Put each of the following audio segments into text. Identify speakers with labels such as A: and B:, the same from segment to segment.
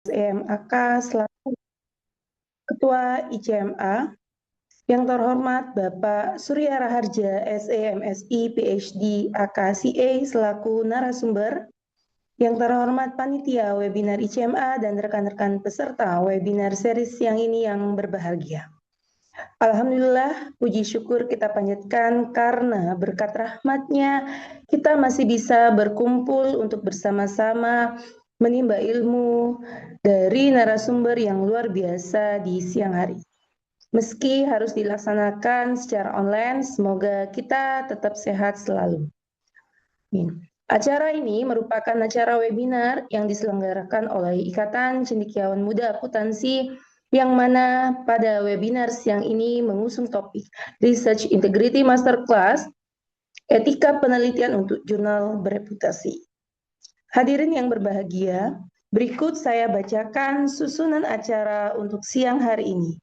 A: SEMAK selaku Ketua ICMA, yang terhormat Bapak Surya Raharja, SEMSI, PhD, AKCA selaku narasumber, yang terhormat Panitia Webinar ICMA dan rekan-rekan peserta webinar series yang ini yang berbahagia. Alhamdulillah, puji syukur kita panjatkan karena berkat rahmatnya kita masih bisa berkumpul untuk bersama-sama menimba ilmu dari narasumber yang luar biasa di siang hari. Meski harus dilaksanakan secara online, semoga kita tetap sehat selalu. Acara ini merupakan acara webinar yang diselenggarakan oleh Ikatan Cendekiawan Muda Akuntansi, yang mana pada webinar siang ini mengusung topik Research Integrity Masterclass, Etika Penelitian untuk Jurnal Bereputasi. Hadirin yang berbahagia, berikut saya bacakan susunan acara untuk siang hari ini.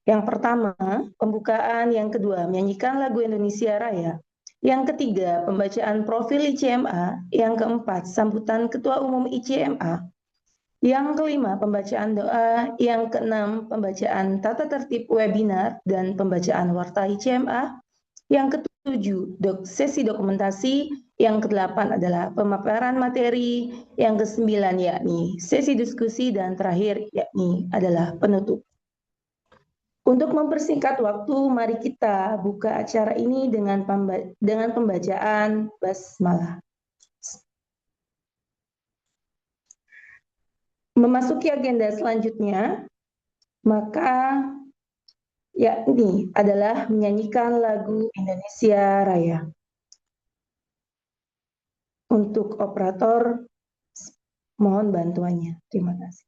A: Yang pertama, pembukaan. Yang kedua, menyanyikan lagu Indonesia Raya. Yang ketiga, pembacaan profil ICMA. Yang keempat, sambutan Ketua Umum ICMA. Yang kelima, pembacaan doa. Yang keenam, pembacaan tata tertib webinar dan pembacaan warta ICMA. Yang ketujuh, sesi dokumentasi. Yang kedelapan adalah pemaparan materi. Yang kesembilan yakni sesi diskusi, dan terakhir yakni adalah penutup. Untuk mempersingkat waktu, mari kita buka acara ini dengan pembacaan basmalah. Memasuki agenda selanjutnya, maka yakni adalah menyanyikan lagu Indonesia Raya. Untuk operator, mohon bantuannya. Terima kasih.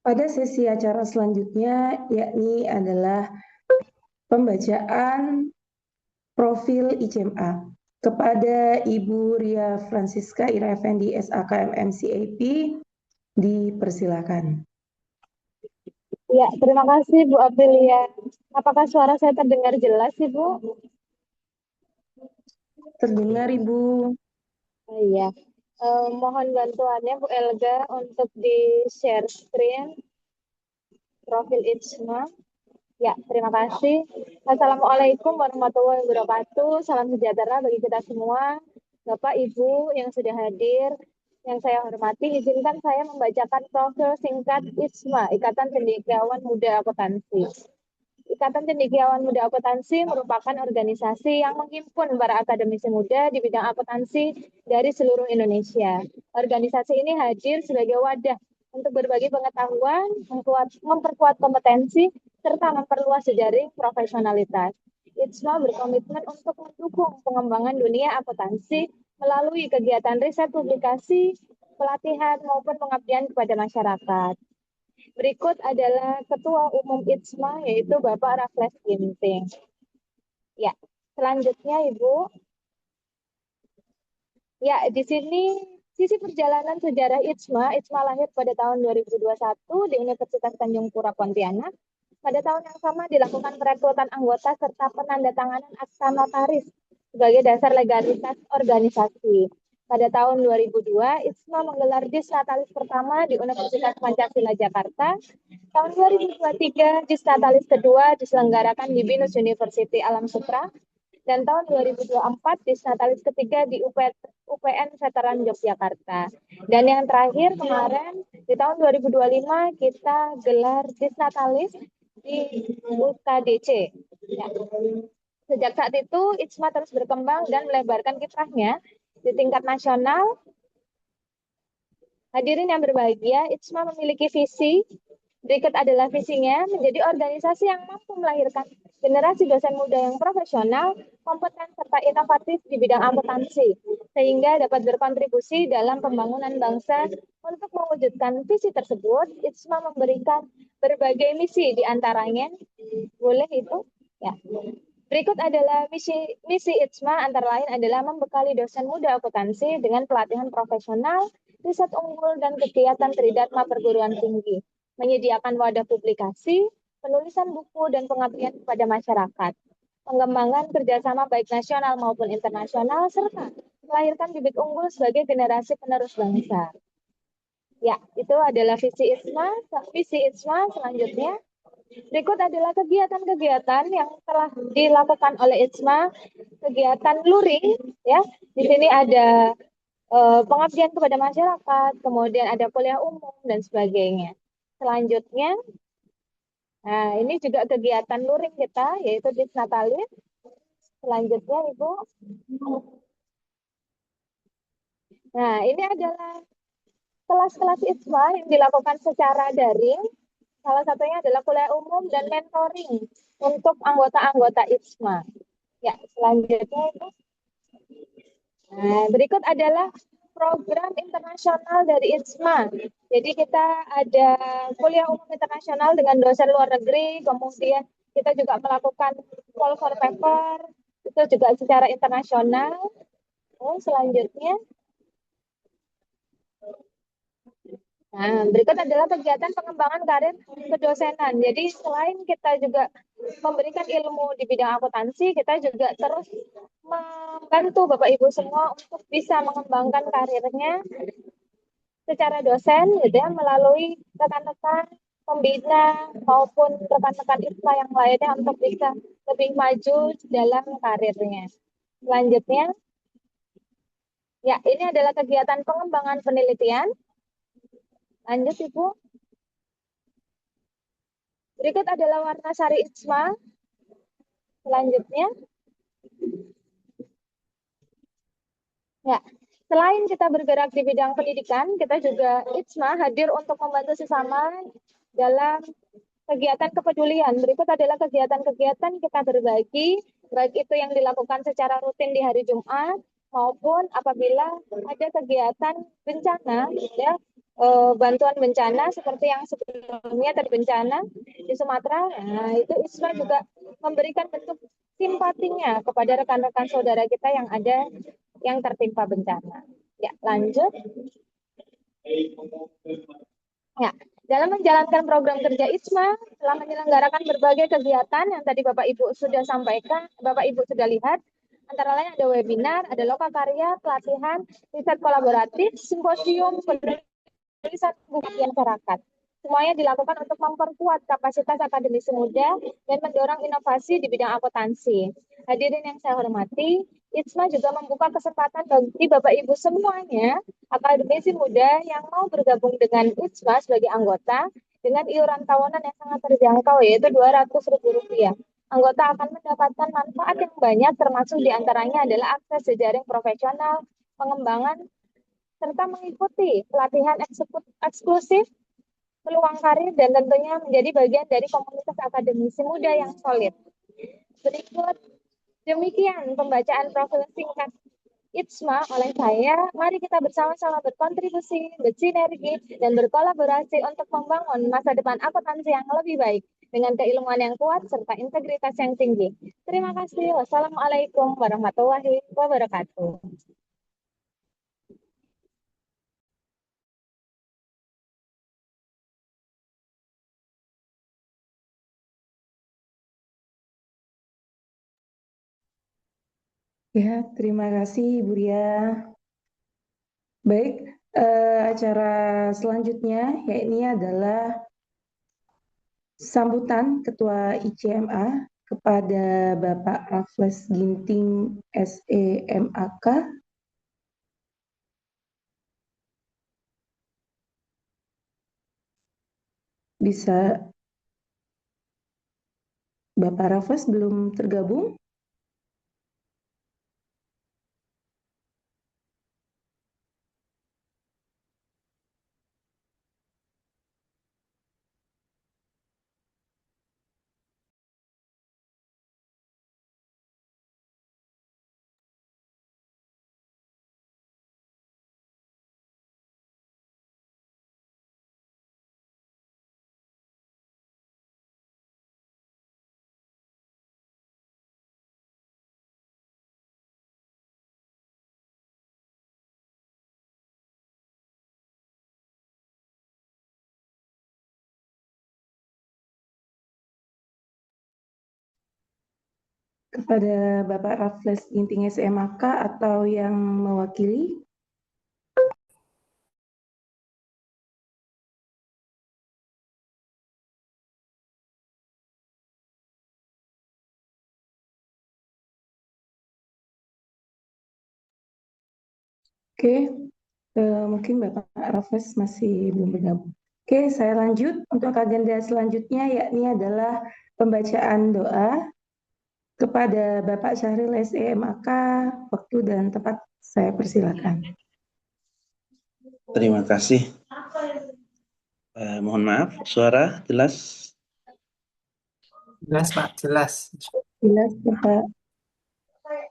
A: Pada sesi acara selanjutnya yakni adalah pembacaan profil ICMA kepada Ibu Ria Francisca Ira Effendi SAKMM CAP, dipersilakan.
B: Ya, terima kasih Bu Aprilia. Apakah suara saya terdengar jelas, Ibu?
A: Terdengar, Ibu.
B: Oh, iya. Mohon bantuannya Bu Elga untuk di-share screen profil ICMA. Ya, terima kasih. Assalamualaikum warahmatullahi wabarakatuh. Salam sejahtera bagi kita semua. Bapak, Ibu yang sudah hadir, yang saya hormati, izinkan saya membacakan profil singkat ICMA, Ikatan Cendekiawan Muda Akuntansi. Ikatan Cendekiawan Muda Akuntansi merupakan organisasi yang menghimpun para akademisi muda di bidang akuntansi dari seluruh Indonesia. Organisasi ini hadir sebagai wadah untuk berbagi pengetahuan, memperkuat kompetensi, serta memperluas jejaring profesionalitas. ITSMA berkomitmen untuk mendukung pengembangan dunia akuntansi melalui kegiatan riset, publikasi, pelatihan, maupun pengabdian kepada masyarakat. Berikut adalah Ketua Umum ITSMA, yaitu Bapak Raffles Ginting. Ya, selanjutnya Ibu. Ya, di sini sisi perjalanan sejarah ITSMA. ITSMA lahir pada tahun 2021 di Universitas Tanjung Pura Pontianak. Pada tahun yang sama dilakukan perekrutan anggota serta penandatanganan akta notaris sebagai dasar legalitas organisasi. Pada tahun 2002, ITSMA menggelar Disnatalis pertama di Universitas Pancasila Jakarta. Tahun 2023, Disnatalis kedua diselenggarakan di Binus University Alam Sutra. Dan tahun 2024 Disnatalis ketiga di UPN Veteran Yogyakarta. Dan yang terakhir kemarin di tahun 2025 kita gelar Disnatalis di UKDC. Ya. Sejak saat itu ITSMA terus berkembang dan melebarkan kiprahnya di tingkat nasional. Hadirin yang berbahagia, ITSMA memiliki visi. Berikut adalah visinya, menjadi organisasi yang mampu melahirkan generasi dosen muda yang profesional, kompeten, serta inovatif di bidang akuntansi, sehingga dapat berkontribusi dalam pembangunan bangsa. Untuk mewujudkan visi tersebut, ITSMA memberikan berbagai misi di antaranya. Boleh itu? Ya. Berikut adalah misi ITSMA, antara lain adalah membekali dosen muda akuntansi dengan pelatihan profesional, riset unggul, dan kegiatan tridharma perguruan tinggi, menyediakan wadah publikasi, penulisan buku, dan pengabdian kepada masyarakat, pengembangan kerjasama baik nasional maupun internasional, serta melahirkan bibit unggul sebagai generasi penerus bangsa. Ya, itu adalah visi ITSMA. Visi ITSMA selanjutnya. Berikut adalah kegiatan-kegiatan yang telah dilakukan oleh ITSMA, kegiatan luring, ya. Di sini ada pengabdian kepada masyarakat, kemudian ada kuliah umum dan sebagainya. Selanjutnya, nah ini juga kegiatan luring kita, yaitu Disnatalis. Selanjutnya, Ibu. Nah, ini adalah kelas-kelas ITSMA yang dilakukan secara daring. Salah satunya adalah kuliah umum dan mentoring untuk anggota-anggota ITSMA. Ya, selanjutnya itu. Nah, berikut adalah program internasional dari ITSMA. Jadi kita ada kuliah umum internasional dengan dosen luar negeri, kemudian kita juga melakukan call for paper, itu juga secara internasional. Oh, selanjutnya. Nah, berikut adalah kegiatan pengembangan karir kedosenan. Jadi selain kita juga memberikan ilmu di bidang akuntansi, kita juga terus membantu Bapak Ibu semua untuk bisa mengembangkan karirnya secara dosen, gitu ya, melalui rekan-rekan pembina maupun rekan-rekan ITSMA yang lainnya untuk bisa lebih maju dalam karirnya. Selanjutnya, ya ini adalah kegiatan pengembangan penelitian. Lanjut, Ibu. Berikut adalah warna sari ITSMA. Selanjutnya. Ya, selain kita bergerak di bidang pendidikan, kita juga ITSMA hadir untuk membantu sesama dalam kegiatan kepedulian. Berikut adalah kegiatan-kegiatan kita berbagi, baik itu yang dilakukan secara rutin di hari Jumat, maupun apabila ada kegiatan bencana, ya, bantuan bencana seperti yang sebelumnya tadi bencana di Sumatera. Nah, itu ITSMA juga memberikan bentuk simpatinya kepada rekan-rekan saudara kita yang ada yang tertimpa bencana. Ya, lanjut. Ya, dalam menjalankan program kerja ITSMA telah menyelenggarakan berbagai kegiatan yang tadi Bapak Ibu sudah sampaikan, Bapak Ibu sudah lihat. Antara lain ada webinar, ada lokakarya, pelatihan, riset kolaboratif, simposium, tulisan buku masyarakat. Semuanya dilakukan untuk memperkuat kapasitas akademisi muda dan mendorong inovasi di bidang akuntansi. Hadirin yang saya hormati, ITSMA juga membuka kesempatan bagi Bapak Ibu semuanya, akademisi muda yang mau bergabung dengan ITSMA sebagai anggota dengan iuran tahunan yang sangat terjangkau, yaitu Rp200.000. Anggota akan mendapatkan manfaat yang banyak, termasuk diantaranya adalah akses jejaring profesional, pengembangan, serta mengikuti pelatihan eksklusif, peluang karir, dan tentunya menjadi bagian dari komunitas akademisi muda yang solid. Berikut demikian pembacaan profil singkat ITSMA oleh saya. Mari kita bersama-sama berkontribusi, bersinergi, dan berkolaborasi untuk membangun masa depan akuntansi yang lebih baik dengan keilmuan yang kuat serta integritas yang tinggi. Terima kasih. Wassalamualaikum warahmatullahi wabarakatuh.
A: Ya, terima kasih Ibu Ria. Baik, acara selanjutnya yakni adalah sambutan Ketua ICMA kepada Bapak Raffles Ginting SEMAK. Bisa Bapak Raffles belum tergabung? Kepada Bapak Raffles Ginting SEMAK atau yang mewakili? Oke, mungkin Bapak Raffles masih belum bergabung. Oke, saya lanjut untuk agenda selanjutnya yakni adalah pembacaan doa kepada Bapak Syahril SEMAK. Waktu dan tempat saya persilakan.
C: Terima kasih. Mohon maaf, suara jelas?
D: Jelas, Pak, jelas.
A: Jelas, Bapak.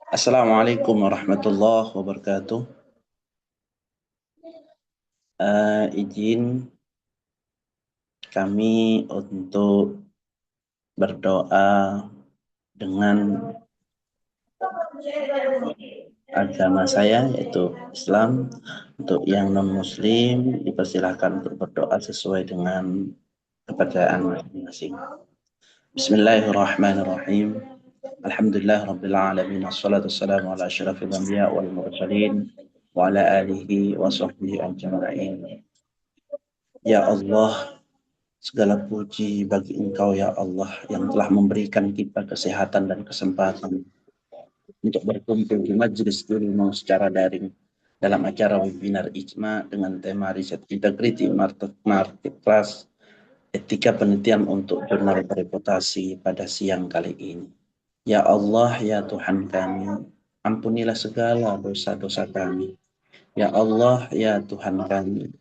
C: Assalamualaikum warahmatullahi wabarakatuh. Izin kami untuk berdoa dengan agama saya yaitu Islam. Untuk yang non-muslim dipersilahkan untuk berdoa sesuai dengan kepercayaan masing-masing. Bismillahirrahmanirrahim. Alhamdulillah Rabbil Alamin. Wassalatu wassalamu ala asyrafil anbiya wal mursalin wa ala alihi wa sahbihi ajma'in. Ya Allah, segala puji bagi Engkau ya Allah yang telah memberikan kita kesehatan dan kesempatan untuk berkumpul di majelis ilmu secara daring dalam acara webinar IJMA dengan tema Riset Integrity Marketplace Etika Penelitian untuk Jurnal Bereputasi pada siang kali ini. Ya Allah, ya Tuhan kami, ampunilah segala dosa-dosa kami. Ya Allah, ya Tuhan kami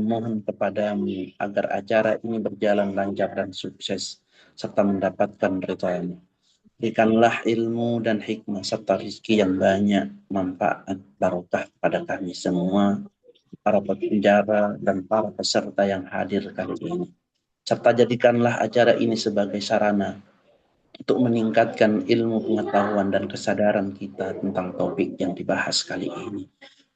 C: mohon kepadamu agar acara ini berjalan lancar dan sukses, serta mendapatkan ridha-Mu. Berikanlah ilmu dan hikmah serta rezeki yang banyak, manfaat, barokah pada kami semua, para penjara dan para peserta yang hadir kali ini. Serta jadikanlah acara ini sebagai sarana untuk meningkatkan ilmu pengetahuan dan kesadaran kita tentang topik yang dibahas kali ini.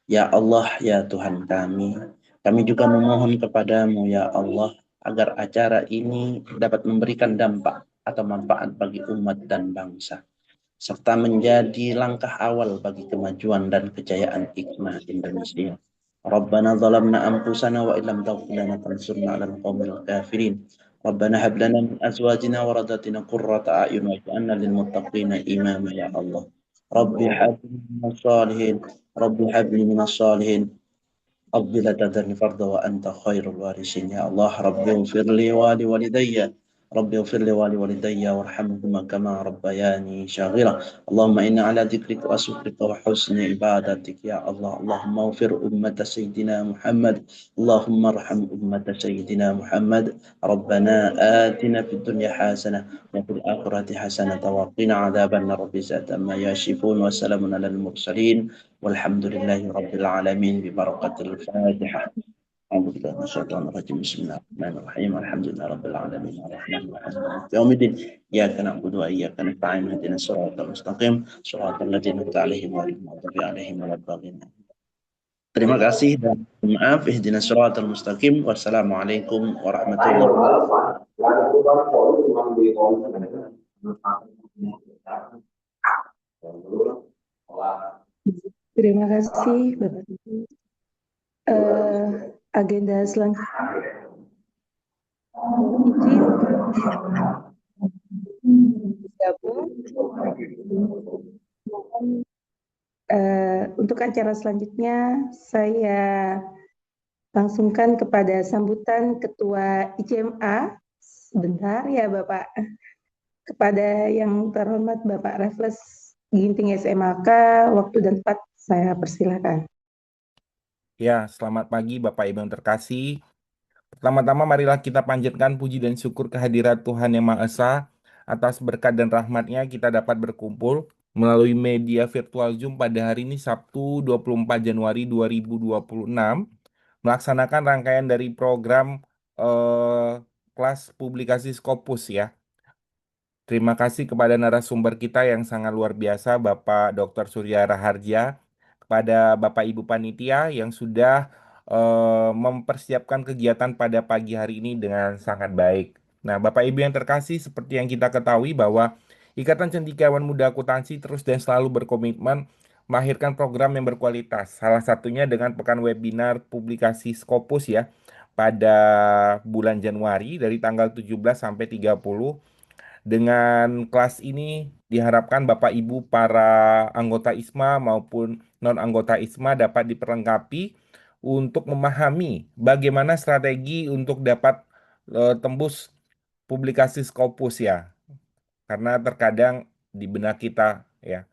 C: Ya Allah, ya Tuhan kami juga memohon kepadamu ya Allah, agar acara ini dapat memberikan dampak atau manfaat bagi umat dan bangsa, serta menjadi langkah awal bagi kemajuan dan kejayaan IKMA Indonesia. Rabbana zalamna anfusana wa illam taghfir lana tansurna 'alal qaumil kafirin. Rabbana hab lana min azwajina wa radhatina qurrata a'yun waj'alna lil muttaqina imama ya Allah. Rabbi habli minas salihin. Rabbi habli minas salihin. Rabbi la tadharni farda wa anta khairul warisin ya Allah. Rabbi ighfirli wa li walidayya رب اغفر لي ولوالدي وارحمهما كما ربياني صغيرا اللهم إنا على ذكرك وشكرك وحسن عبادتك يا الله اللهم اغفر أمة سيدنا محمد اللهم ارحم أمة سيدنا محمد ربنا آتنا في الدنيا حسنة وفي الآخرة حسنة وقنا عذاب النار بذات ما يشفون وسلام على المرسلين والحمد لله رب العالمين ببركة الفاتحة أعوذ بالله من الشيطان الرجيم بسم الله الرحمن الرحيم الحمد لله رب العالمين الرحمن الرحيم مالك يوم الدين إياك نعبد وإياك نستعين اهدنا الصراط المستقيم صراط الذين أنعمت عليهم غير المغضوب عليهم ولا الضالين terima kasih dan maaf ihdinas siratal mustaqim wassalamualaikum warahmatullahi
A: Terima kasih, Bapak Ibu. Agenda selanjutnya izin bergabung. Untuk acara selanjutnya saya langsungkan kepada sambutan Ketua ICMA. Sebentar ya Bapak. Kepada yang terhormat Bapak Raffles Ginting SMAK, waktu dan tempat saya persilakan.
D: Ya, selamat pagi Bapak Ibu yang terkasih. Pertama-tama marilah kita panjatkan puji dan syukur kehadirat Tuhan Yang Maha Esa. Atas berkat dan rahmat-Nya kita dapat berkumpul melalui media virtual Zoom pada hari ini Sabtu 24 Januari 2026 melaksanakan rangkaian dari program kelas publikasi Scopus ya. Terima kasih kepada narasumber kita yang sangat luar biasa, Bapak Dr. Surya Raharja, kepada Bapak Ibu Panitia yang sudah mempersiapkan kegiatan pada pagi hari ini dengan sangat baik. Nah, Bapak Ibu yang terkasih, seperti yang kita ketahui bahwa Ikatan Cendekiawan Muda Akuntansi terus dan selalu berkomitmen melahirkan program yang berkualitas. Salah satunya dengan pekan webinar publikasi Scopus ya, pada bulan Januari dari tanggal 17 sampai 30. Dengan kelas ini diharapkan Bapak Ibu para anggota ISMA maupun non-anggota ISMA dapat diperlengkapi untuk memahami bagaimana strategi untuk dapat tembus publikasi Scopus ya. Karena terkadang di benak kita ya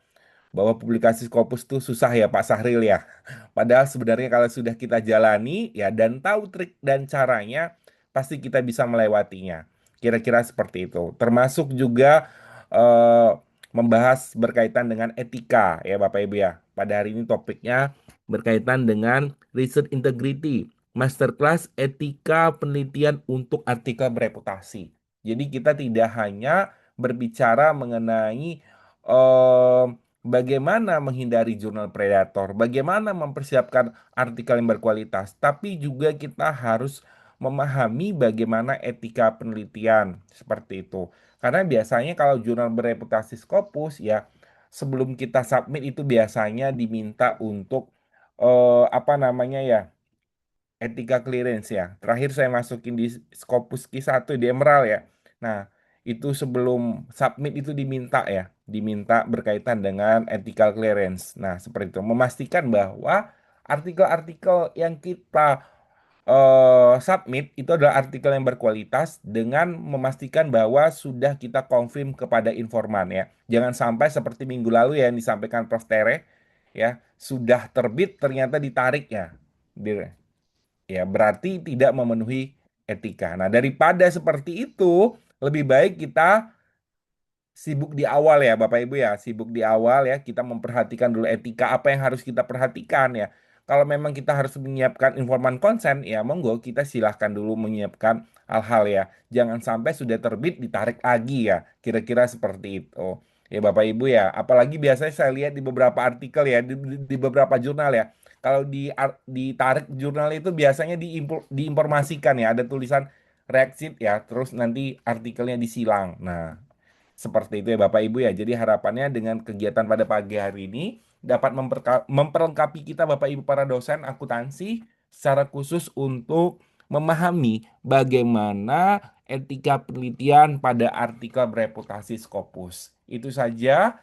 D: bahwa publikasi Scopus itu susah ya Pak Sahril ya. Padahal sebenarnya kalau sudah kita jalani ya dan tahu trik dan caranya pasti kita bisa melewatinya. Kira-kira seperti itu. Termasuk juga eh, membahas berkaitan dengan etika ya Bapak Ibu ya. Pada hari ini topiknya berkaitan dengan research integrity, masterclass etika penelitian untuk artikel bereputasi. Jadi kita tidak hanya berbicara mengenai eh, bagaimana menghindari jurnal predator, bagaimana mempersiapkan artikel yang berkualitas, tapi juga kita harus memahami bagaimana etika penelitian seperti itu. Karena biasanya kalau jurnal bereputasi Scopus ya sebelum kita submit itu biasanya diminta untuk apa namanya ya etika clearance ya. Terakhir saya masukin di Scopus Q1 di Emerald ya. Nah, itu sebelum submit itu diminta ya, diminta berkaitan dengan ethical clearance. Nah, seperti itu memastikan bahwa artikel-artikel yang kita submit itu adalah artikel yang berkualitas dengan memastikan bahwa sudah kita confirm kepada informan ya. Jangan sampai seperti minggu lalu ya yang disampaikan Prof. Tere ya, sudah terbit ternyata ditarik ya. Ya, berarti tidak memenuhi etika. Nah, daripada seperti itu, lebih baik kita sibuk di awal ya Bapak Ibu ya, sibuk di awal ya, kita memperhatikan dulu etika apa yang harus kita perhatikan ya. Kalau memang kita harus menyiapkan informan konsen, ya monggo kita silahkan dulu menyiapkan hal-hal ya. Jangan sampai sudah terbit ditarik lagi ya, kira-kira seperti itu. Ya Bapak Ibu ya, apalagi biasanya saya lihat di beberapa artikel ya, di beberapa jurnal ya. Kalau ditarik jurnal itu biasanya diinformasikan ya, ada tulisan reaksi ya, terus nanti artikelnya disilang. Nah, seperti itu ya Bapak Ibu ya. Jadi harapannya dengan kegiatan pada pagi hari ini dapat memperlengkapi kita Bapak Ibu para dosen akuntansi secara khusus untuk memahami bagaimana etika penelitian pada artikel bereputasi Scopus. Itu saja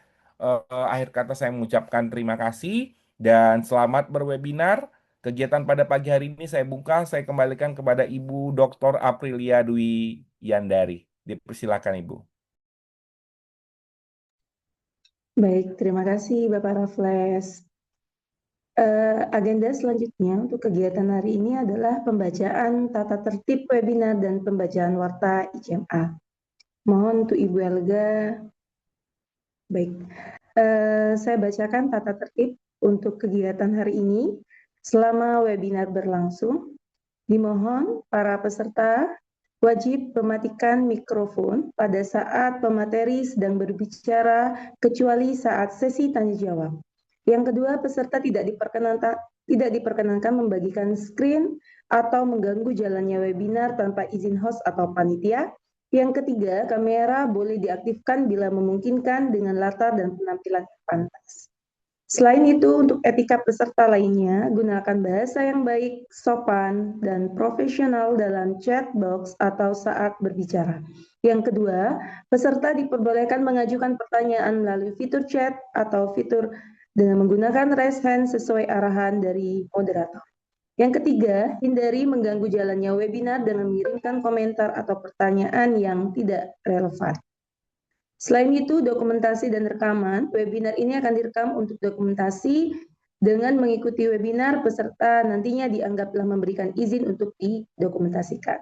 D: akhir kata saya mengucapkan terima kasih dan selamat berwebinar. Kegiatan pada pagi hari ini saya buka, saya kembalikan kepada Ibu Dr. Aprilia Dwi Yandari. Dipersilakan Ibu.
A: Baik, terima kasih Bapak Raffles. Agenda selanjutnya untuk kegiatan hari ini adalah pembacaan tata tertib webinar dan pembacaan warta ICMA. Mohon untuk Ibu Elga. Baik, saya bacakan tata tertib untuk kegiatan hari ini. Selama webinar berlangsung, dimohon para peserta wajib mematikan mikrofon pada saat pemateri sedang berbicara, kecuali saat sesi tanya jawab. Yang kedua, peserta tidak diperkenankan membagikan screen atau mengganggu jalannya webinar tanpa izin host atau panitia. Yang ketiga, kamera boleh diaktifkan bila memungkinkan dengan latar dan penampilan yang pantas. Selain itu, untuk etika peserta lainnya, gunakan bahasa yang baik, sopan, dan profesional dalam chat box atau saat berbicara. Yang kedua, peserta diperbolehkan mengajukan pertanyaan melalui fitur chat atau fitur dengan menggunakan raise hand sesuai arahan dari moderator. Yang ketiga, hindari mengganggu jalannya webinar dengan mengirimkan komentar atau pertanyaan yang tidak relevan. Selain itu, dokumentasi dan rekaman webinar ini akan direkam untuk dokumentasi. Dengan mengikuti webinar, peserta nantinya dianggap telah memberikan izin untuk didokumentasikan.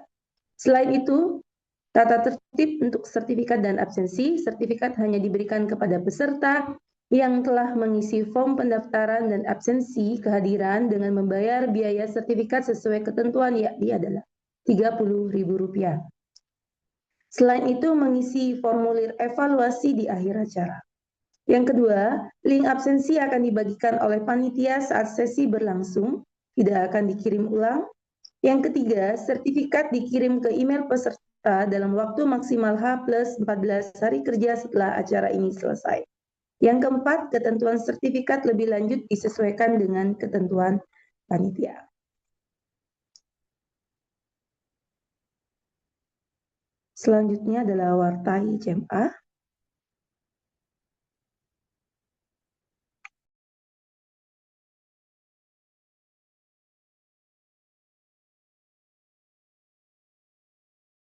A: Selain itu, tata tertib untuk sertifikat dan absensi, sertifikat hanya diberikan kepada peserta yang telah mengisi form pendaftaran dan absensi kehadiran dengan membayar biaya sertifikat sesuai ketentuan, yakni adalah Rp30.000. Selain itu, mengisi formulir evaluasi di akhir acara. Yang kedua, link absensi akan dibagikan oleh panitia saat sesi berlangsung, tidak akan dikirim ulang. Yang ketiga, sertifikat dikirim ke email peserta dalam waktu maksimal H+14 hari kerja setelah acara ini selesai. Yang keempat, ketentuan sertifikat lebih lanjut disesuaikan dengan ketentuan panitia. Selanjutnya adalah warta ICMA.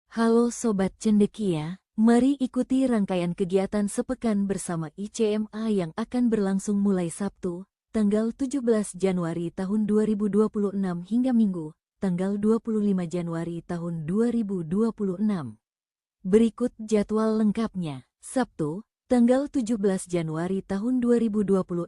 E: Halo Sobat Cendekia, mari ikuti rangkaian kegiatan sepekan bersama ICMA yang akan berlangsung mulai Sabtu, tanggal 17 Januari tahun 2026 hingga Minggu, tanggal 25 Januari tahun 2026. Berikut jadwal lengkapnya. Sabtu, tanggal 17 Januari tahun 2026,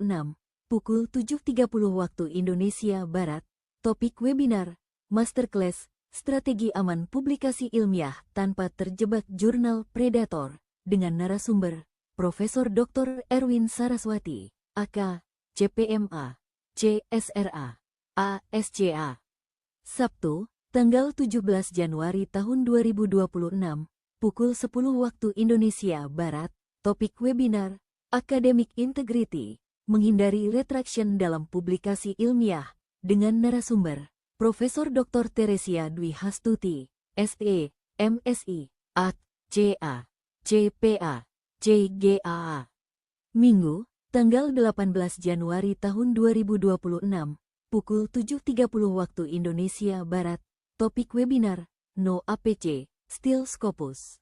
E: pukul 7.30 waktu Indonesia Barat, topik webinar, Masterclass, Strategi Aman Publikasi Ilmiah Tanpa Terjebak Jurnal Predator, dengan narasumber, Profesor Dr. Erwin Saraswati, AK, CPMA, CSRA, ASCA. Sabtu, tanggal 17 Januari tahun 2026, pukul 10 waktu Indonesia Barat, topik webinar, Academic Integrity, Menghindari Retraction dalam Publikasi Ilmiah, dengan narasumber, Profesor Dr. Teresia Dwi Hastuti, SE, MSI, AK, CA, CPA, CGAA. Minggu, tanggal 18 Januari tahun 2026, pukul 7.30 waktu Indonesia Barat, topik webinar, No APC, Still Scopus.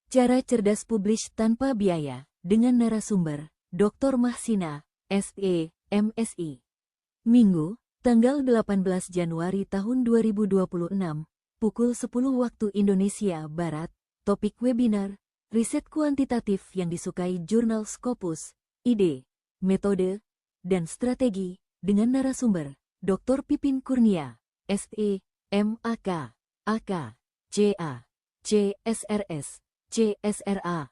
E: Cara cerdas publish tanpa biaya, dengan narasumber, Dr. Mahsina, SE, MSI. Minggu, tanggal 18 Januari tahun 2026, pukul 10 waktu Indonesia Barat, topik webinar, riset kuantitatif yang disukai jurnal Scopus, ide, metode, dan strategi, dengan narasumber, Dr. Pipin Kurnia, SE, MAK, AK, CA, CSRS, CSRA.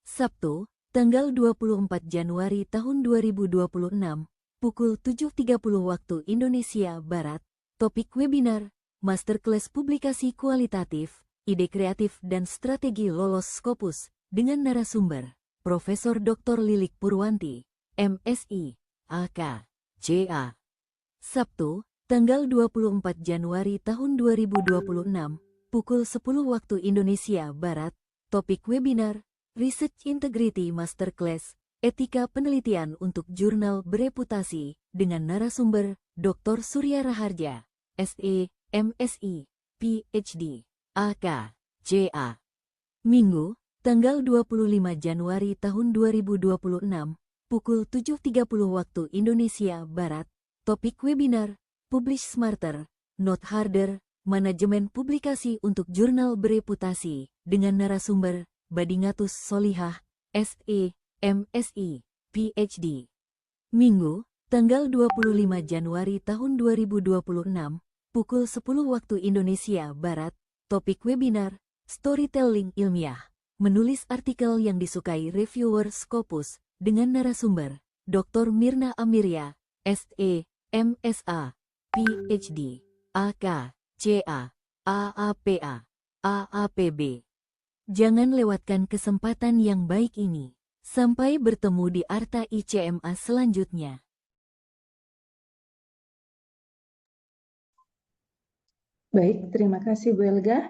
E: Sabtu, tanggal 24 Januari tahun 2026, pukul 7.30 waktu Indonesia Barat, topik webinar, Masterclass Publikasi Kualitatif, Ide Kreatif dan Strategi Lolos Scopus, dengan narasumber, Profesor Dr. Lilik Purwanti, MSI, AK, CA. Sabtu, tanggal 24 Januari tahun 2026, pukul 10 waktu Indonesia Barat, topik webinar, Research Integrity Masterclass, Etika Penelitian untuk Jurnal Bereputasi, dengan narasumber, Dr. Surya Raharja, SE, MSI, PhD, AK, CA. Minggu, tanggal 25 Januari tahun 2026, pukul 7.30 waktu Indonesia Barat. Topik webinar, Publish Smarter, Not Harder, Manajemen Publikasi untuk Jurnal Bereputasi, dengan narasumber, Badingatus Solihah, SE, MSI, PhD. Minggu, tanggal 25 Januari tahun 2026, pukul 10 waktu Indonesia Barat. Topik webinar, Storytelling Ilmiah, menulis artikel yang disukai reviewer Scopus, dengan narasumber, Dr. Mirna Amiria, SE, MSA, PhD, AK, CA, AAPA, AAPB. Jangan lewatkan kesempatan yang baik ini. Sampai bertemu di Arta ICMA selanjutnya.
A: Baik, terima kasih Bu Elga.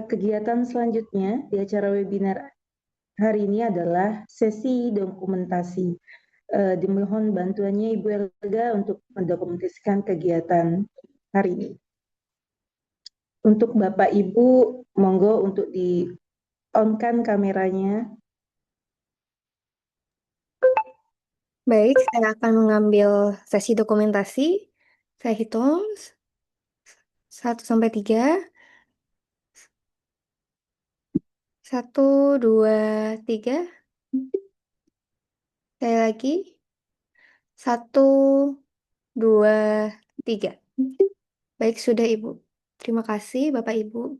A: Kegiatan selanjutnya di acara webinar hari ini adalah sesi dokumentasi. Dimohon bantuannya Ibu Elga untuk mendokumentasikan kegiatan hari ini. Untuk Bapak Ibu, monggo untuk di-on-kan kameranya.
F: Baik, saya akan mengambil sesi dokumentasi. Saya hitung 1 sampai 3. 1, 2, 3. Saya lagi. 1, 2, 3. Baik, sudah Ibu. Terima kasih Bapak Ibu.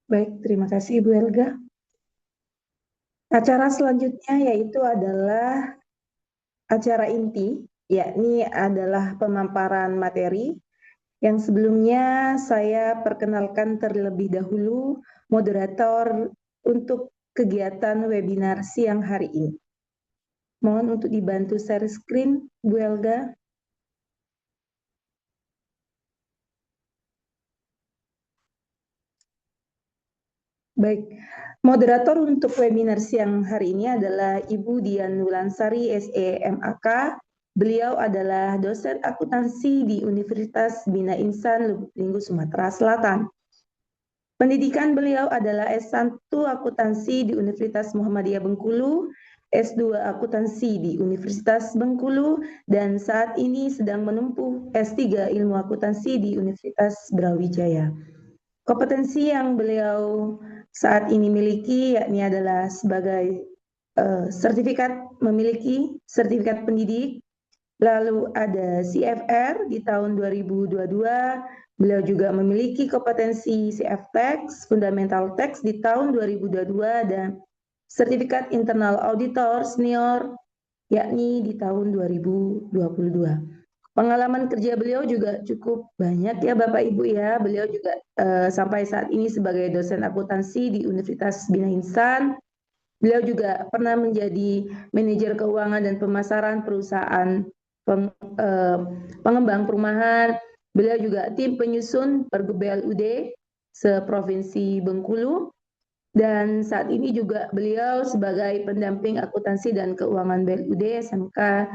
A: Baik, terima kasih Ibu Elga. Acara selanjutnya yaitu adalah acara inti, yakni adalah pemaparan materi yang sebelumnya saya perkenalkan terlebih dahulu moderator untuk kegiatan webinar siang hari ini. Mohon untuk dibantu share screen, Bu Elga. Baik, moderator untuk webinar siang hari ini adalah Ibu Dian Wulansari, SE MAK. Beliau adalah dosen akuntansi di Universitas Bina Insan, Lubuk Linggau, Sumatera Selatan. Pendidikan beliau adalah S1 akuntansi di Universitas Muhammadiyah Bengkulu, S2 akuntansi di Universitas Bengkulu, dan saat ini sedang menempuh S3 ilmu akuntansi di Universitas Brawijaya. Kompetensi yang beliau saat ini miliki yakni adalah sebagai memiliki sertifikat pendidik, lalu ada CFR di tahun 2022, beliau juga memiliki kompetensi CF-Tax, Fundamental Tax di tahun 2022, dan sertifikat Internal Auditor Senior yakni di tahun 2022. Pengalaman kerja beliau juga cukup banyak ya Bapak Ibu ya. Beliau juga sampai saat ini sebagai dosen akuntansi di Universitas Bina Insan. Beliau juga pernah menjadi manajer keuangan dan pemasaran perusahaan pengembang perumahan. Beliau juga tim penyusun Pergub BLUD seprovinsi Bengkulu. Dan saat ini juga beliau sebagai pendamping akuntansi dan keuangan BLUD SMK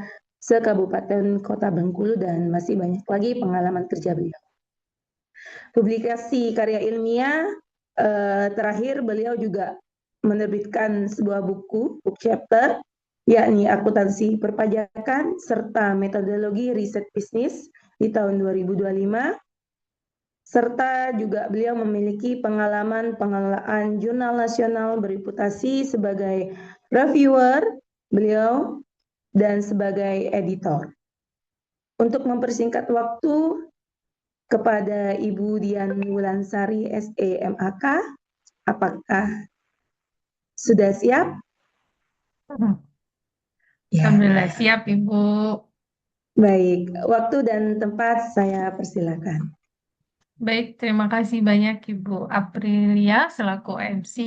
A: se-Kabupaten Kota Bengkulu, dan masih banyak lagi pengalaman kerja beliau. Publikasi karya ilmiah, terakhir beliau juga menerbitkan sebuah buku chapter, yakni Akuntansi Perpajakan serta Metodologi Riset Bisnis di tahun 2025, serta juga beliau memiliki pengalaman pengelolaan jurnal nasional bereputasi sebagai reviewer beliau dan sebagai editor. Untuk mempersingkat waktu, kepada Ibu Dian Wulansari, SE MAK, apakah sudah siap? Ya.
G: Alhamdulillah siap Ibu.
A: Baik, waktu dan tempat saya persilakan.
G: Baik, terima kasih banyak Ibu Aprilia selaku MC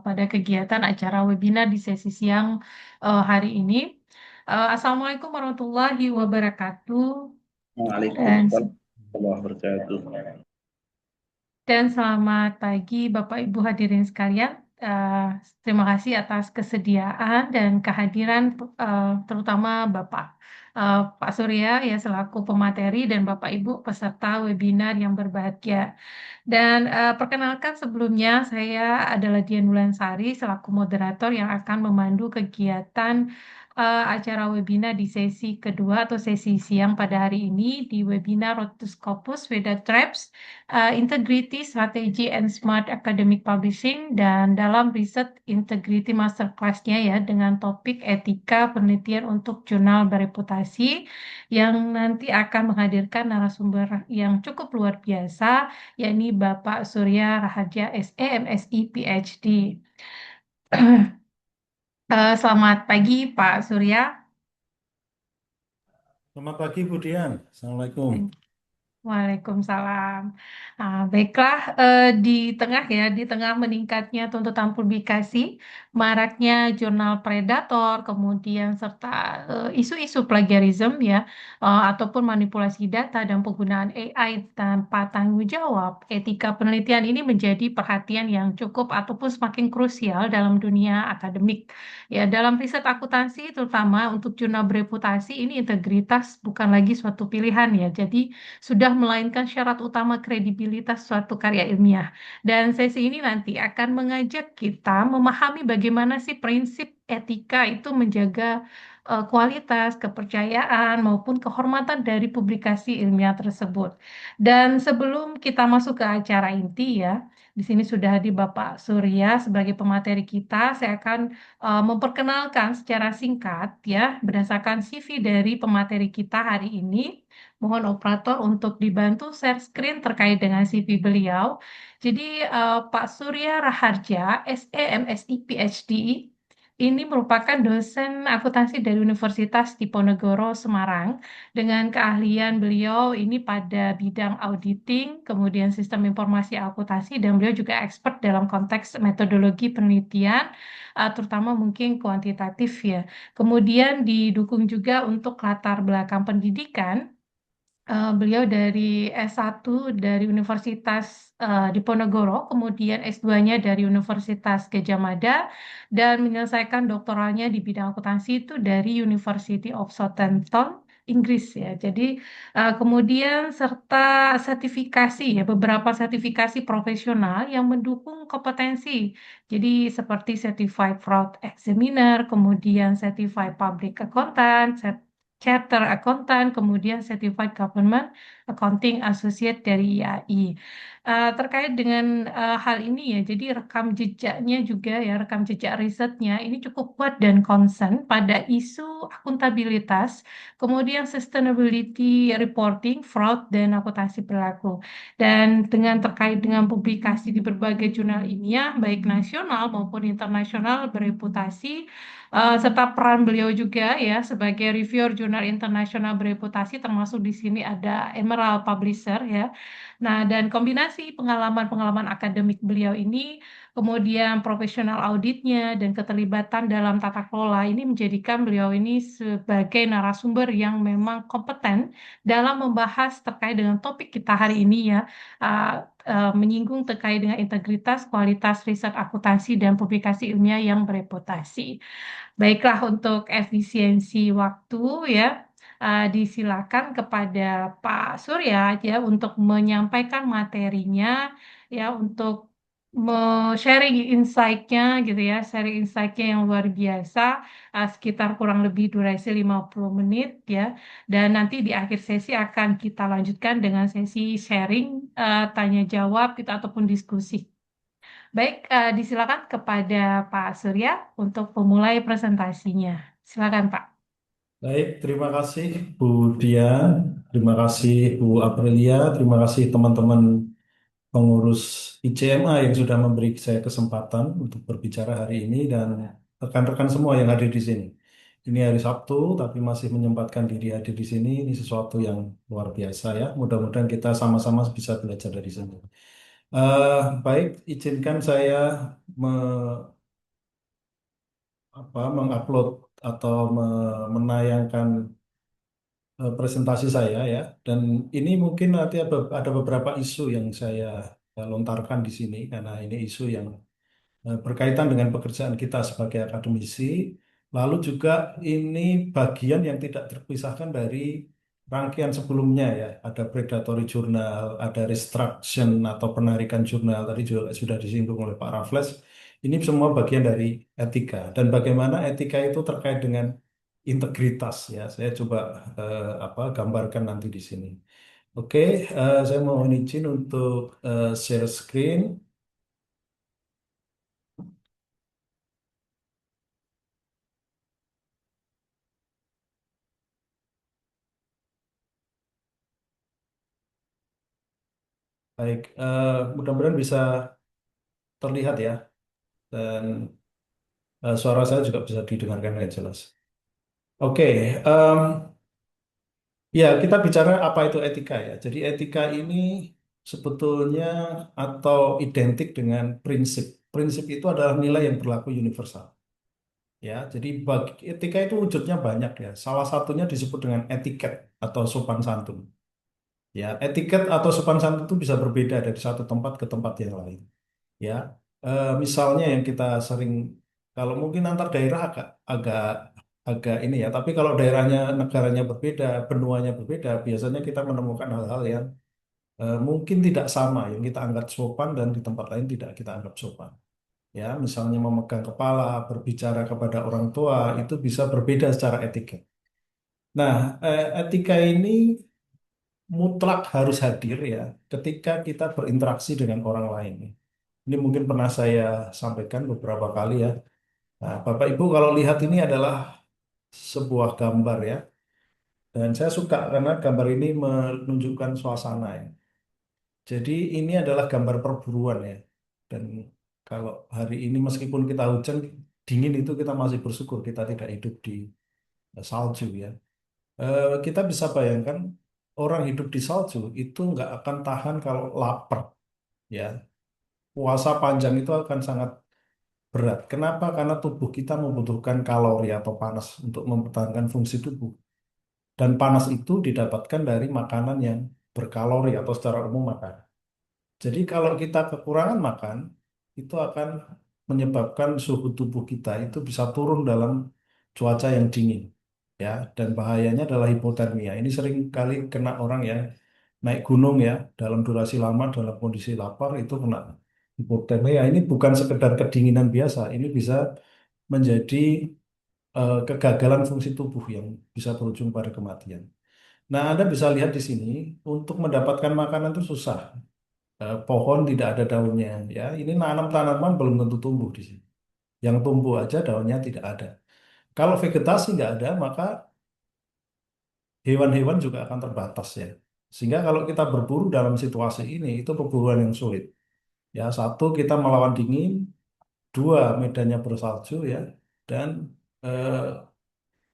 G: pada kegiatan acara webinar di sesi siang hari ini. Assalamualaikum warahmatullahi wabarakatuh.
C: Waalaikumsalam warahmatullahi wabarakatuh.
G: Dan selamat pagi Bapak Ibu hadirin sekalian. Terima kasih atas kesediaan dan kehadiran terutama Bapak Pak Surya ya selaku pemateri dan Bapak Ibu peserta webinar yang berbahagia. Dan perkenalkan sebelumnya saya adalah Dian Wulansari selaku moderator yang akan memandu kegiatan acara webinar di sesi kedua atau sesi siang pada hari ini di webinar Road to Scopus Veda Traps Integrity Strategy and Smart Academic Publishing dan dalam Riset Integrity Masterclass-nya ya dengan topik etika penelitian untuk jurnal bereputasi yang nanti akan menghadirkan narasumber yang cukup luar biasa yakni Bapak Surya Raharja SE MSI PhD. Selamat pagi Pak Surya.
H: Selamat pagi, Bu Dian. Assalamualaikum.
G: Waalaikumsalam. Baiklah, di tengah ya, di tengah meningkatnya tuntutan publikasi, maraknya jurnal predator, kemudian serta isu-isu plagiarisme ya, ataupun manipulasi data dan penggunaan AI tanpa tanggung jawab, etika penelitian ini menjadi perhatian yang cukup ataupun semakin krusial dalam dunia akademik. Ya, dalam riset akuntansi, terutama untuk jurnal bereputasi, ini integritas bukan lagi suatu pilihan ya. Jadi sudah melainkan syarat utama kredibilitas suatu karya ilmiah. Dan sesi ini nanti akan mengajak kita memahami bagaimana sih prinsip etika itu menjaga kualitas, kepercayaan, maupun kehormatan dari publikasi ilmiah tersebut. Dan sebelum kita masuk ke acara inti ya, di sini sudah hadir Bapak Surya sebagai pemateri kita. Saya akan memperkenalkan secara singkat ya berdasarkan CV dari pemateri kita hari ini. Mohon operator untuk dibantu share screen terkait dengan CV beliau. Jadi Pak Surya Raharja, SE MSI PhD, ini merupakan dosen akuntansi dari Universitas Diponegoro Semarang dengan keahlian beliau ini pada bidang auditing, kemudian sistem informasi akuntansi dan beliau juga expert dalam konteks metodologi penelitian terutama mungkin kuantitatif ya. Kemudian didukung juga untuk latar belakang pendidikan. Beliau dari S1 dari Universitas Diponegoro, kemudian S2-nya dari Universitas Gadjah Mada, dan menyelesaikan doktoralnya di bidang akuntansi itu dari University of Southampton, Inggris ya. Jadi kemudian serta sertifikasi ya, beberapa sertifikasi profesional yang mendukung kompetensi. Jadi seperti Certified Fraud Examiner, kemudian Certified Public Accountant, Charter Accountant, kemudian Certified Government Accounting Associate dari IAI. Terkait dengan hal ini ya, jadi rekam jejaknya juga ya, rekam jejak risetnya ini cukup kuat dan concern pada isu akuntabilitas, kemudian sustainability reporting, fraud, dan akuntansi perilaku. Dan dengan terkait dengan publikasi di berbagai jurnal ilmiah, baik nasional maupun internasional bereputasi, serta peran beliau juga ya sebagai reviewer jurnal internasional bereputasi termasuk di sini ada Emerald Publisher ya. Nah, dan kombinasi pengalaman-pengalaman akademik beliau ini kemudian profesional auditnya dan keterlibatan dalam tata kelola ini menjadikan beliau ini sebagai narasumber yang memang kompeten dalam membahas terkait dengan topik kita hari ini ya, menyinggung terkait dengan integritas, kualitas riset akuntansi dan publikasi ilmiah yang bereputasi. Baiklah, untuk efisiensi waktu ya, disilakan kepada Pak Surya ya untuk menyampaikan materinya ya untuk sharing insight-nya gitu ya, sharing insight-nya yang luar biasa sekitar kurang lebih durasi 50 menit ya. Dan nanti di akhir sesi akan kita lanjutkan dengan sesi sharing tanya jawab gitu ataupun diskusi. Baik, disilakan kepada Pak Surya untuk memulai presentasinya. Silakan, Pak.
H: Baik, terima kasih Bu Dian, terima kasih Bu Aprilia, terima kasih teman-teman pengurus ICMA yang sudah memberi saya kesempatan untuk berbicara hari ini dan rekan-rekan semua yang hadir di sini. Ini hari Sabtu, tapi masih menyempatkan diri hadir di sini. Ini sesuatu yang luar biasa ya. Mudah-mudahan kita sama-sama bisa belajar dari sini. Baik, izinkan saya mengupload atau menayangkan presentasi saya ya. Dan ini mungkin nanti ada beberapa isu yang saya lontarkan di sini karena ini isu yang berkaitan dengan pekerjaan kita sebagai akademisi Lalu juga ini bagian yang tidak terpisahkan dari rangkaian sebelumnya ya. Ada predatory journal, ada restriction atau penarikan jurnal. Tadi juga sudah disinggung oleh Pak Raffles. Ini semua bagian dari etika. Dan bagaimana etika itu terkait dengan integritas ya. Saya coba gambarkan nanti di sini. Oke, saya mohon izin untuk share screen. Baik, mudah-mudahan bisa terlihat ya. Dan suara saya juga bisa didengarkan dengan jelas. Oke, ya kita bicara apa itu etika ya. Jadi etika ini sebetulnya atau identik dengan prinsip. Prinsip itu adalah nilai yang berlaku universal. Ya, jadi bagi etika itu wujudnya banyak ya. Salah satunya disebut dengan etiket atau sopan santun. Ya, etiket atau sopan santun itu bisa berbeda dari satu tempat ke tempat yang lain. Ya, misalnya yang kita sering kalau mungkin antar daerah agak agak agak ini ya, tapi kalau daerahnya negaranya berbeda, benuanya berbeda, biasanya kita menemukan hal-hal yang mungkin tidak sama yang kita anggap sopan dan di tempat lain tidak kita anggap sopan. Ya, misalnya memegang kepala, berbicara kepada orang tua itu bisa berbeda secara etika. Nah, etika ini mutlak harus hadir ya ketika kita berinteraksi dengan orang lain. Ini mungkin pernah saya sampaikan beberapa kali ya. Nah, Bapak Ibu kalau lihat ini adalah sebuah gambar ya. Dan saya suka karena gambar ini menunjukkan suasana ya. Jadi ini adalah gambar perburuan ya. Dan kalau hari ini meskipun kita hujan, dingin itu kita masih bersyukur kita tidak hidup di salju ya. Kita bisa bayangkan orang hidup di salju itu nggak akan tahan kalau lapar ya. Puasa panjang itu akan sangat berat. Kenapa? Karena tubuh kita membutuhkan kalori atau panas untuk mempertahankan fungsi tubuh. Dan panas itu didapatkan dari makanan yang berkalori atau secara umum makanan. Jadi kalau kita kekurangan makan, itu akan menyebabkan suhu tubuh kita itu bisa turun dalam cuaca yang dingin. Ya, dan bahayanya adalah hipotermia. Ini sering kali kena orang yang naik gunung ya, dalam durasi lama dalam kondisi lapar itu kena hipotermia. Ini bukan sekedar kedinginan biasa, ini bisa menjadi kegagalan fungsi tubuh yang bisa berujung pada kematian. Nah, Anda bisa lihat di sini, untuk mendapatkan makanan itu susah. Pohon tidak ada daunnya, ya. Ini nanam tanaman belum tentu tumbuh di sini. Yang tumbuh aja daunnya tidak ada. Kalau vegetasi nggak ada, maka hewan-hewan juga akan terbatas ya. Sehingga kalau kita berburu dalam situasi ini, itu perburuan yang sulit. Ya, satu kita melawan dingin, dua medannya bersalju ya, dan eh,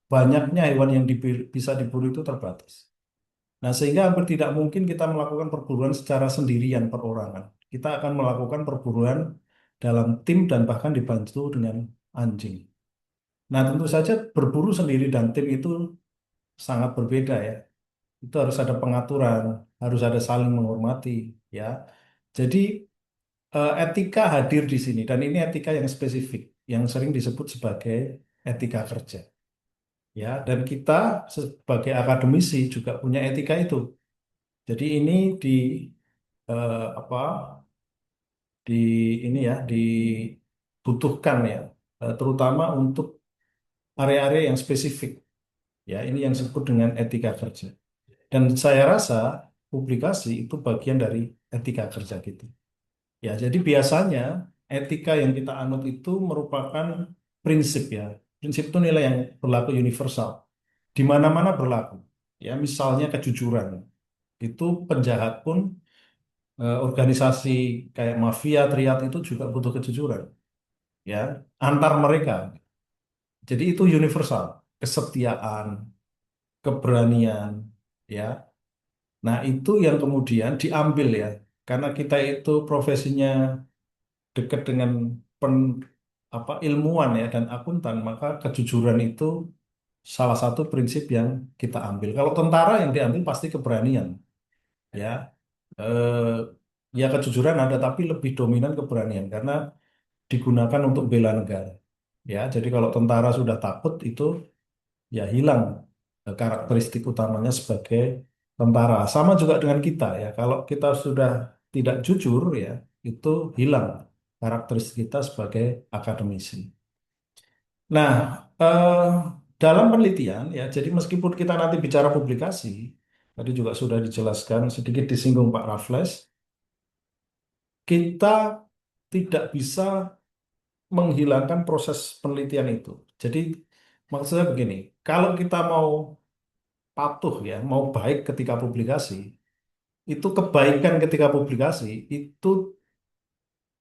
H: banyaknya hewan yang bisa diburu itu terbatas. Nah, sehingga hampir tidak mungkin kita melakukan perburuan secara sendirian perorangan. Kita akan melakukan perburuan dalam tim dan bahkan dibantu dengan anjing. Nah, tentu saja berburu sendiri dan tim itu sangat berbeda ya. Itu harus ada pengaturan, harus ada saling menghormati ya. Jadi etika hadir di sini dan ini etika yang spesifik yang sering disebut sebagai etika kerja. Ya, dan kita sebagai akademisi juga punya etika itu. Jadi ini apa di ini ya dibutuhkan ya terutama untuk area-area yang spesifik ya ini yang disebut dengan etika kerja dan saya rasa publikasi itu bagian dari etika kerja gitu ya jadi biasanya etika yang kita anut itu merupakan prinsip ya prinsip itu nilai yang berlaku universal di mana-mana berlaku ya misalnya kejujuran itu penjahat pun organisasi kayak mafia, triad itu juga butuh kejujuran, ya, antar mereka. Jadi itu universal, kesetiaan, keberanian, ya. Nah itu yang kemudian diambil ya, karena kita itu profesinya dekat dengan pen, ilmuwan ya dan akuntan, maka kejujuran itu salah satu prinsip yang kita ambil. Kalau tentara yang diambil pasti keberanian, ya. Eh, ya kejujuran ada tapi lebih dominan keberanian karena digunakan untuk bela negara. Ya, jadi kalau tentara sudah takut itu ya hilang karakteristik utamanya sebagai tentara. Sama juga dengan kita ya. Kalau kita sudah tidak jujur ya, itu hilang karakteristik kita sebagai akademisi. Nah, eh, dalam penelitian ya, jadi meskipun kita nanti bicara publikasi, tadi juga sudah dijelaskan sedikit disinggung Pak Raffles, kita tidak bisa menghilangkan proses penelitian itu. Jadi maksudnya begini, kalau kita mau patuh ya, mau baik ketika publikasi, itu kebaikan ketika publikasi itu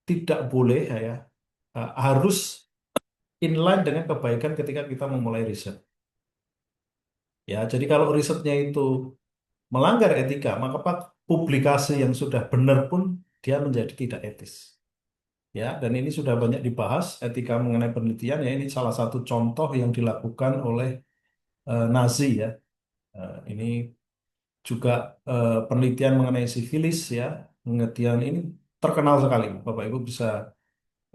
H: tidak boleh ya, harus inline dengan kebaikan ketika kita memulai riset. Ya, jadi kalau risetnya itu melanggar etika, maka publikasi yang sudah benar pun dia menjadi tidak etis. Ya, dan ini sudah banyak dibahas etika mengenai penelitian ya, ini salah satu contoh yang dilakukan oleh Nazi ya. Ini juga penelitian mengenai sifilis ya, penelitian ini terkenal sekali. Bapak Ibu bisa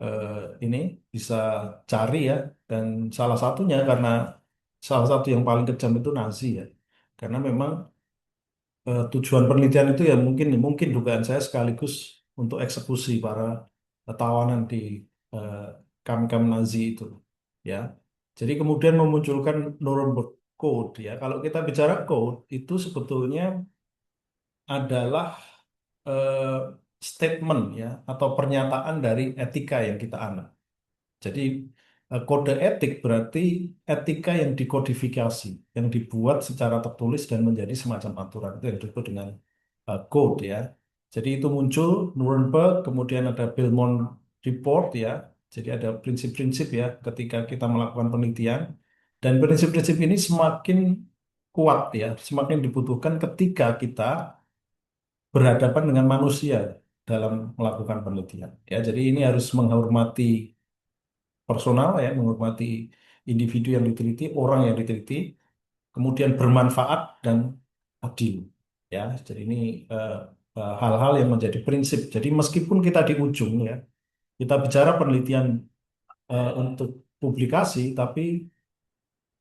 H: eh, ini bisa cari ya, dan salah satunya karena salah satu yang paling kejam itu Nazi ya, karena memang tujuan penelitian itu ya mungkin mungkin dugaan saya sekaligus untuk eksekusi para tawanan di eh, kamp-kamp Nazi itu ya. Jadi kemudian memunculkan Nuremberg Code ya. Kalau kita bicara code itu sebetulnya adalah eh, statement ya atau pernyataan dari etika yang kita anut. Jadi kode etik berarti etika yang dikodifikasi, yang dibuat secara tertulis dan menjadi semacam aturan. Itu yang disebut dengan code ya. Jadi itu muncul Nuremberg, kemudian ada Belmont Report ya. Jadi ada prinsip-prinsip ya ketika kita melakukan penelitian. Dan prinsip-prinsip ini semakin kuat ya, semakin dibutuhkan ketika kita berhadapan dengan manusia dalam melakukan penelitian. Ya, jadi ini harus menghormati personal ya, menghormati individu yang diteliti, orang yang diteliti, kemudian bermanfaat dan adil. Ya, jadi ini hal-hal yang menjadi prinsip. Jadi meskipun kita di ujung ya, kita bicara penelitian untuk publikasi, tapi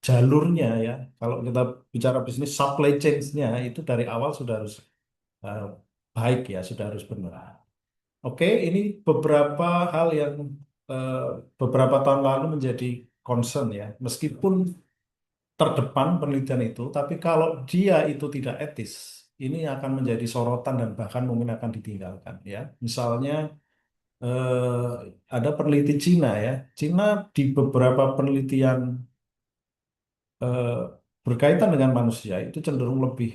H: jalurnya ya, kalau kita bicara bisnis supply chain-nya itu dari awal sudah harus eh, baik ya, sudah harus benar. Oke, ini beberapa hal yang eh, beberapa tahun lalu menjadi concern ya. Meskipun terdepan penelitian itu, tapi kalau dia itu tidak etis, ini akan menjadi sorotan dan bahkan mungkin akan ditinggalkan ya. Misalnya ada peneliti Cina ya. Cina di beberapa penelitian eh, berkaitan dengan manusia itu cenderung lebih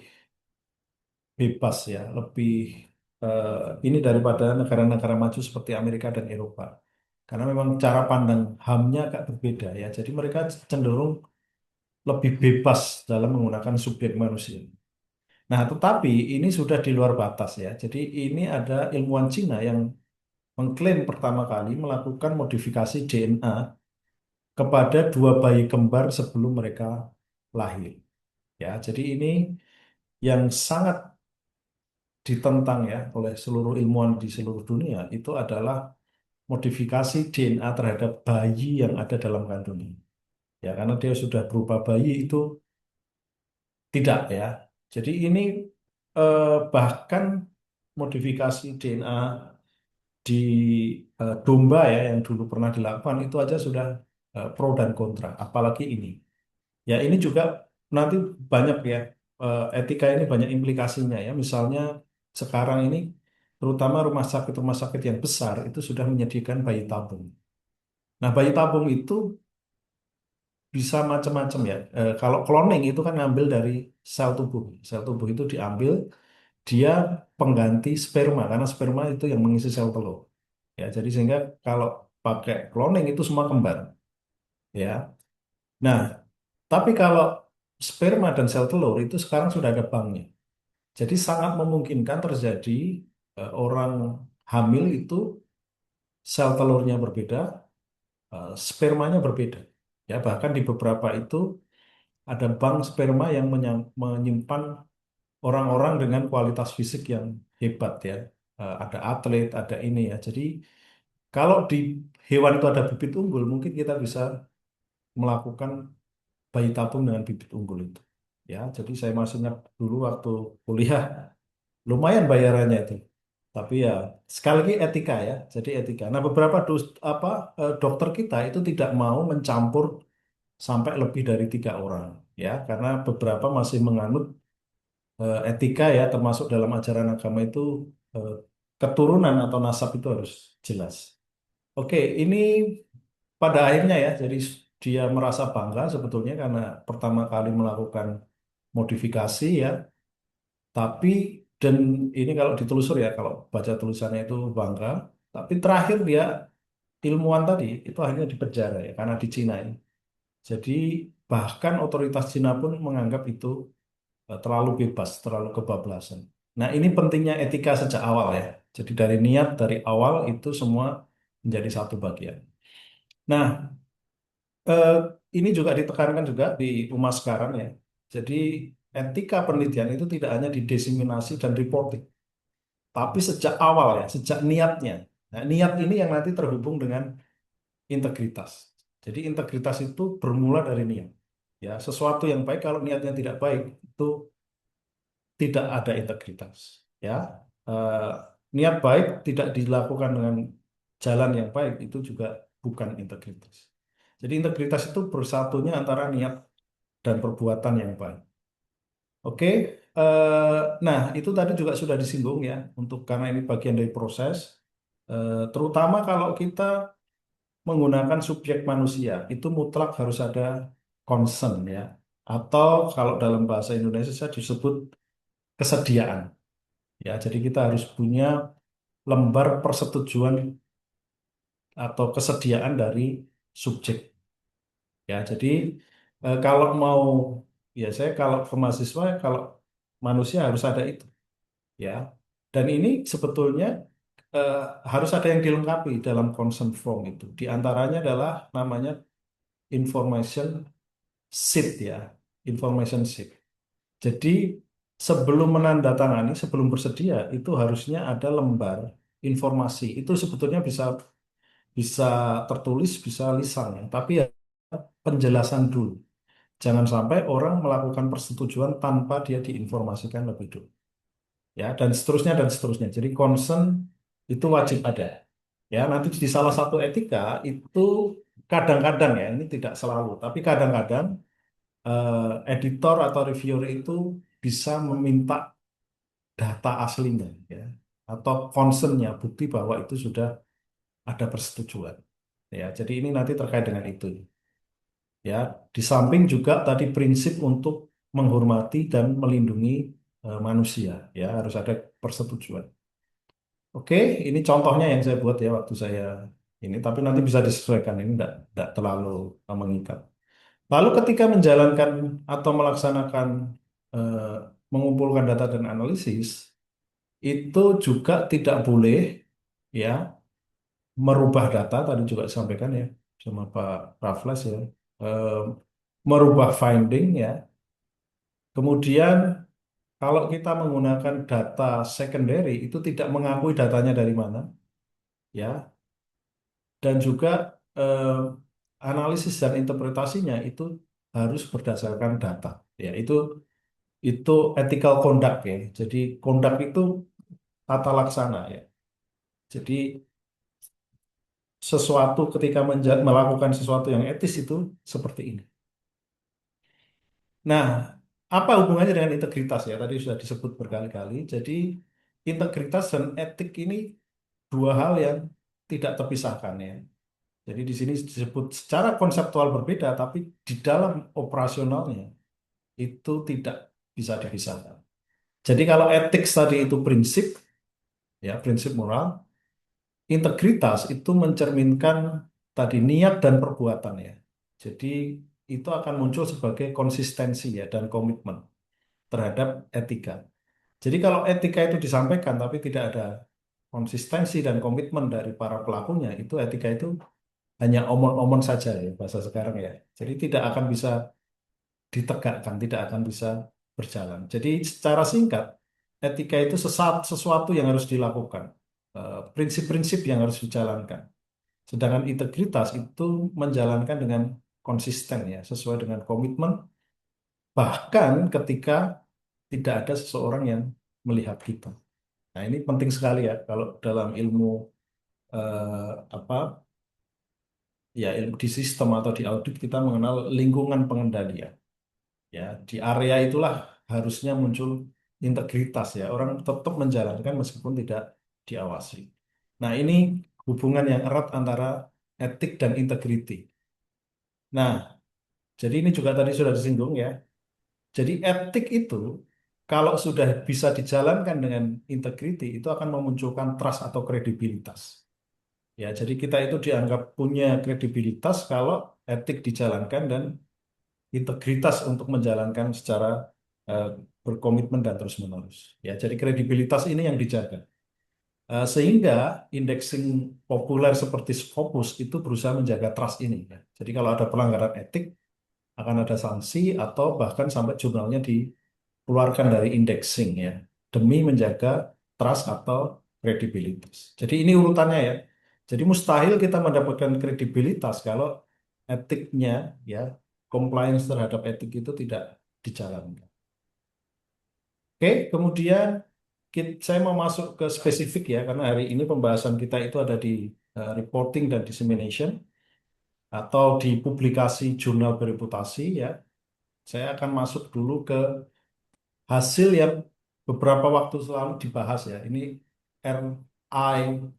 H: bebas ya, lebih eh, ini daripada negara-negara maju seperti Amerika dan Eropa. Karena memang cara pandang HAM-nya agak berbeda ya. Jadi mereka cenderung lebih bebas dalam menggunakan subjek manusia. Nah, tetapi ini sudah di luar batas ya. Jadi ini ada ilmuwan Cina yang mengklaim pertama kali melakukan modifikasi DNA kepada dua bayi kembar sebelum mereka lahir. Ya, jadi ini yang sangat ditentang ya oleh seluruh ilmuwan di seluruh dunia itu adalah modifikasi DNA terhadap bayi yang ada dalam kandungan. Ya, karena dia sudah berupa bayi itu tidak ya. Jadi ini bahkan modifikasi DNA di domba ya yang dulu pernah dilakukan itu aja sudah pro dan kontra. Apalagi ini. Ya ini juga nanti banyak ya etika ini banyak implikasinya ya. Misalnya sekarang ini terutama rumah sakit yang besar itu sudah menyediakan bayi tabung. Nah bayi tabung itu bisa macam-macam ya. Kalau cloning itu kan ngambil dari sel tubuh. Sel tubuh itu diambil, dia pengganti sperma karena sperma itu yang mengisi sel telur. Ya, jadi sehingga kalau pakai cloning itu semua kembar. Ya. Nah, tapi kalau sperma dan sel telur itu sekarang sudah ada banknya. Jadi sangat memungkinkan terjadi orang hamil itu sel telurnya berbeda, spermanya berbeda. Ya, bahkan di beberapa itu ada bank sperma yang menyimpan orang-orang dengan kualitas fisik yang hebat ya. Ada atlet, ada ini ya. Jadi kalau di hewan itu ada bibit unggul, mungkin kita bisa melakukan bayi tabung dengan bibit unggul itu. Ya, jadi saya masih ingat dulu waktu kuliah lumayan bayarannya itu. Tapi ya sekali lagi etika ya, jadi etika. Nah, beberapa dokter kita itu tidak mau mencampur sampai lebih dari 3 orang, ya, karena beberapa masih menganut etika ya, termasuk dalam ajaran agama itu eh, keturunan atau nasab itu harus jelas. Oke, ini pada akhirnya ya, jadi dia merasa bangga sebetulnya karena pertama kali melakukan modifikasi ya, tapi dan ini kalau ditelusur ya, kalau baca tulisannya itu bangga, tapi terakhir dia ilmuwan tadi itu akhirnya dipenjara ya karena di Cina ini. Jadi bahkan otoritas Cina pun menganggap itu terlalu bebas, terlalu kebablasan. Nah, ini pentingnya etika sejak awal ya. Jadi dari niat dari awal itu semua menjadi satu bagian. Nah, eh, ini juga ditekankan juga di umat sekarang ya. Jadi etika penelitian itu tidak hanya didesiminasi dan reporting, tapi sejak awal ya, sejak niatnya. Nah, niat ini yang nanti terhubung dengan integritas. Jadi integritas itu bermula dari niat. Ya, sesuatu yang baik kalau niatnya tidak baik itu tidak ada integritas. Ya, Eh, niat baik tidak dilakukan dengan jalan yang baik itu juga bukan integritas. Jadi integritas itu bersatunya antara niat dan perbuatan yang baik. Oke, nah itu tadi juga sudah disinggung ya, untuk karena ini bagian dari proses, terutama kalau kita menggunakan subjek manusia, itu mutlak harus ada consent ya, atau kalau dalam bahasa Indonesia disebut kesediaan ya. Jadi kita harus punya lembar persetujuan atau kesediaan dari subjek ya. Jadi kalau mau ya saya kalau ke mahasiswa kalau manusia harus ada itu ya. Dan ini sebetulnya eh, harus ada yang dilengkapi dalam consent form itu. Di antaranya adalah namanya information sheet ya, information sheet. Jadi sebelum menandatangani, sebelum bersedia itu harusnya ada lembar informasi. Itu sebetulnya bisa bisa tertulis, bisa lisan ya. Tapi ya penjelasan dulu. Jangan sampai orang melakukan persetujuan tanpa dia diinformasikan lebih dulu. Ya, dan seterusnya dan seterusnya. Jadi concern itu wajib ada. Ya, nanti di salah satu etika itu kadang-kadang ya, ini tidak selalu, tapi kadang-kadang editor atau reviewer itu bisa meminta data aslinya ya, atau concernnya, bukti bahwa itu sudah ada persetujuan. Ya, jadi ini nanti terkait dengan itu. Ya, di samping juga tadi prinsip untuk menghormati dan melindungi manusia, ya harus ada persetujuan. Oke, ini contohnya yang saya buat ya waktu saya ini, tapi nanti bisa disesuaikan, ini tidak terlalu mengikat. Lalu ketika menjalankan atau melaksanakan eh, mengumpulkan data dan analisis, itu juga tidak boleh ya merubah data, tadi juga disampaikan ya sama Pak Raffles ya, eh, merubah finding ya. Kemudian kalau kita menggunakan data secondary itu tidak mengakui datanya dari mana ya, dan juga eh, analisis dan interpretasinya itu harus berdasarkan data ya. Itu ethical conduct ya. Jadi conduct itu tata laksana ya. Jadi sesuatu ketika melakukan sesuatu yang etis itu seperti ini. Nah, apa hubungannya dengan integritas ya? Tadi sudah disebut berkali-kali. Jadi integritas dan etik ini dua hal yang tidak terpisahkan ya. Jadi di sini disebut secara konseptual berbeda, tapi di dalam operasionalnya itu tidak bisa dipisahkan. Jadi kalau etik tadi itu prinsip, ya prinsip moral, integritas itu mencerminkan tadi niat dan perbuatan ya. Jadi itu akan muncul sebagai konsistensi ya dan komitmen terhadap etika. Jadi kalau etika itu disampaikan tapi tidak ada konsistensi dan komitmen dari para pelakunya, itu etika itu hanya omong-omong saja ya bahasa sekarang ya. Jadi tidak akan bisa ditegakkan, tidak akan bisa berjalan. Jadi secara singkat, etika itu sesuatu yang harus dilakukan, prinsip-prinsip yang harus dijalankan. Sedangkan integritas itu menjalankan dengan konsisten ya, sesuai dengan komitmen, bahkan ketika tidak ada seseorang yang melihat kita. Nah, ini penting sekali ya kalau dalam ilmu apa ya, ilmu di sistem atau di audit kita mengenal lingkungan pengendalian. Ya, di area itulah harusnya muncul integritas ya. Orang tetap menjalankan meskipun tidak diawasi. Nah, ini hubungan yang erat antara etik dan integriti. Nah, jadi ini juga tadi sudah disinggung ya. Jadi etik itu kalau sudah bisa dijalankan dengan integriti itu akan memunculkan trust atau kredibilitas. Ya, jadi kita itu dianggap punya kredibilitas kalau etik dijalankan dan integritas untuk menjalankan secara eh, berkomitmen dan terus-menerus. Ya, jadi kredibilitas ini yang dijaga. Sehingga indexing populer seperti Scopus itu berusaha menjaga trust ini. Ya. Jadi kalau ada pelanggaran etik, akan ada sanksi atau bahkan sampai jurnalnya dikeluarkan dari indexing ya, demi menjaga trust atau kredibilitas. Jadi ini urutannya ya. Jadi mustahil kita mendapatkan kredibilitas kalau etiknya ya, compliance terhadap etik itu tidak dijalankan. Oke, kemudian saya mau masuk ke spesifik ya, karena hari ini pembahasan kita itu ada di reporting dan dissemination atau di publikasi jurnal bereputasi ya. Saya akan masuk dulu ke hasil yang beberapa waktu selalu dibahas ya. Ini RI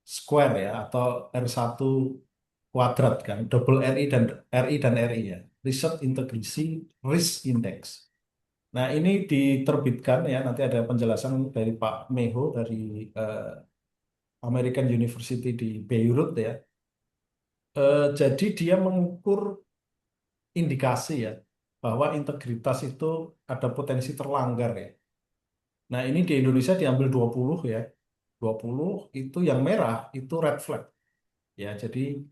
H: square ya, atau R1 kuadrat kan, double RI dan RI ya. Research Integrity Risk Index. Nah, ini diterbitkan ya, nanti ada penjelasan dari Pak Meho dari eh, American University di Beirut ya. Jadi dia mengukur indikasi ya bahwa integritas itu ada potensi terlanggar ya. Nah, ini di Indonesia diambil 20 ya. 20 itu yang merah itu red flag. Ya, jadi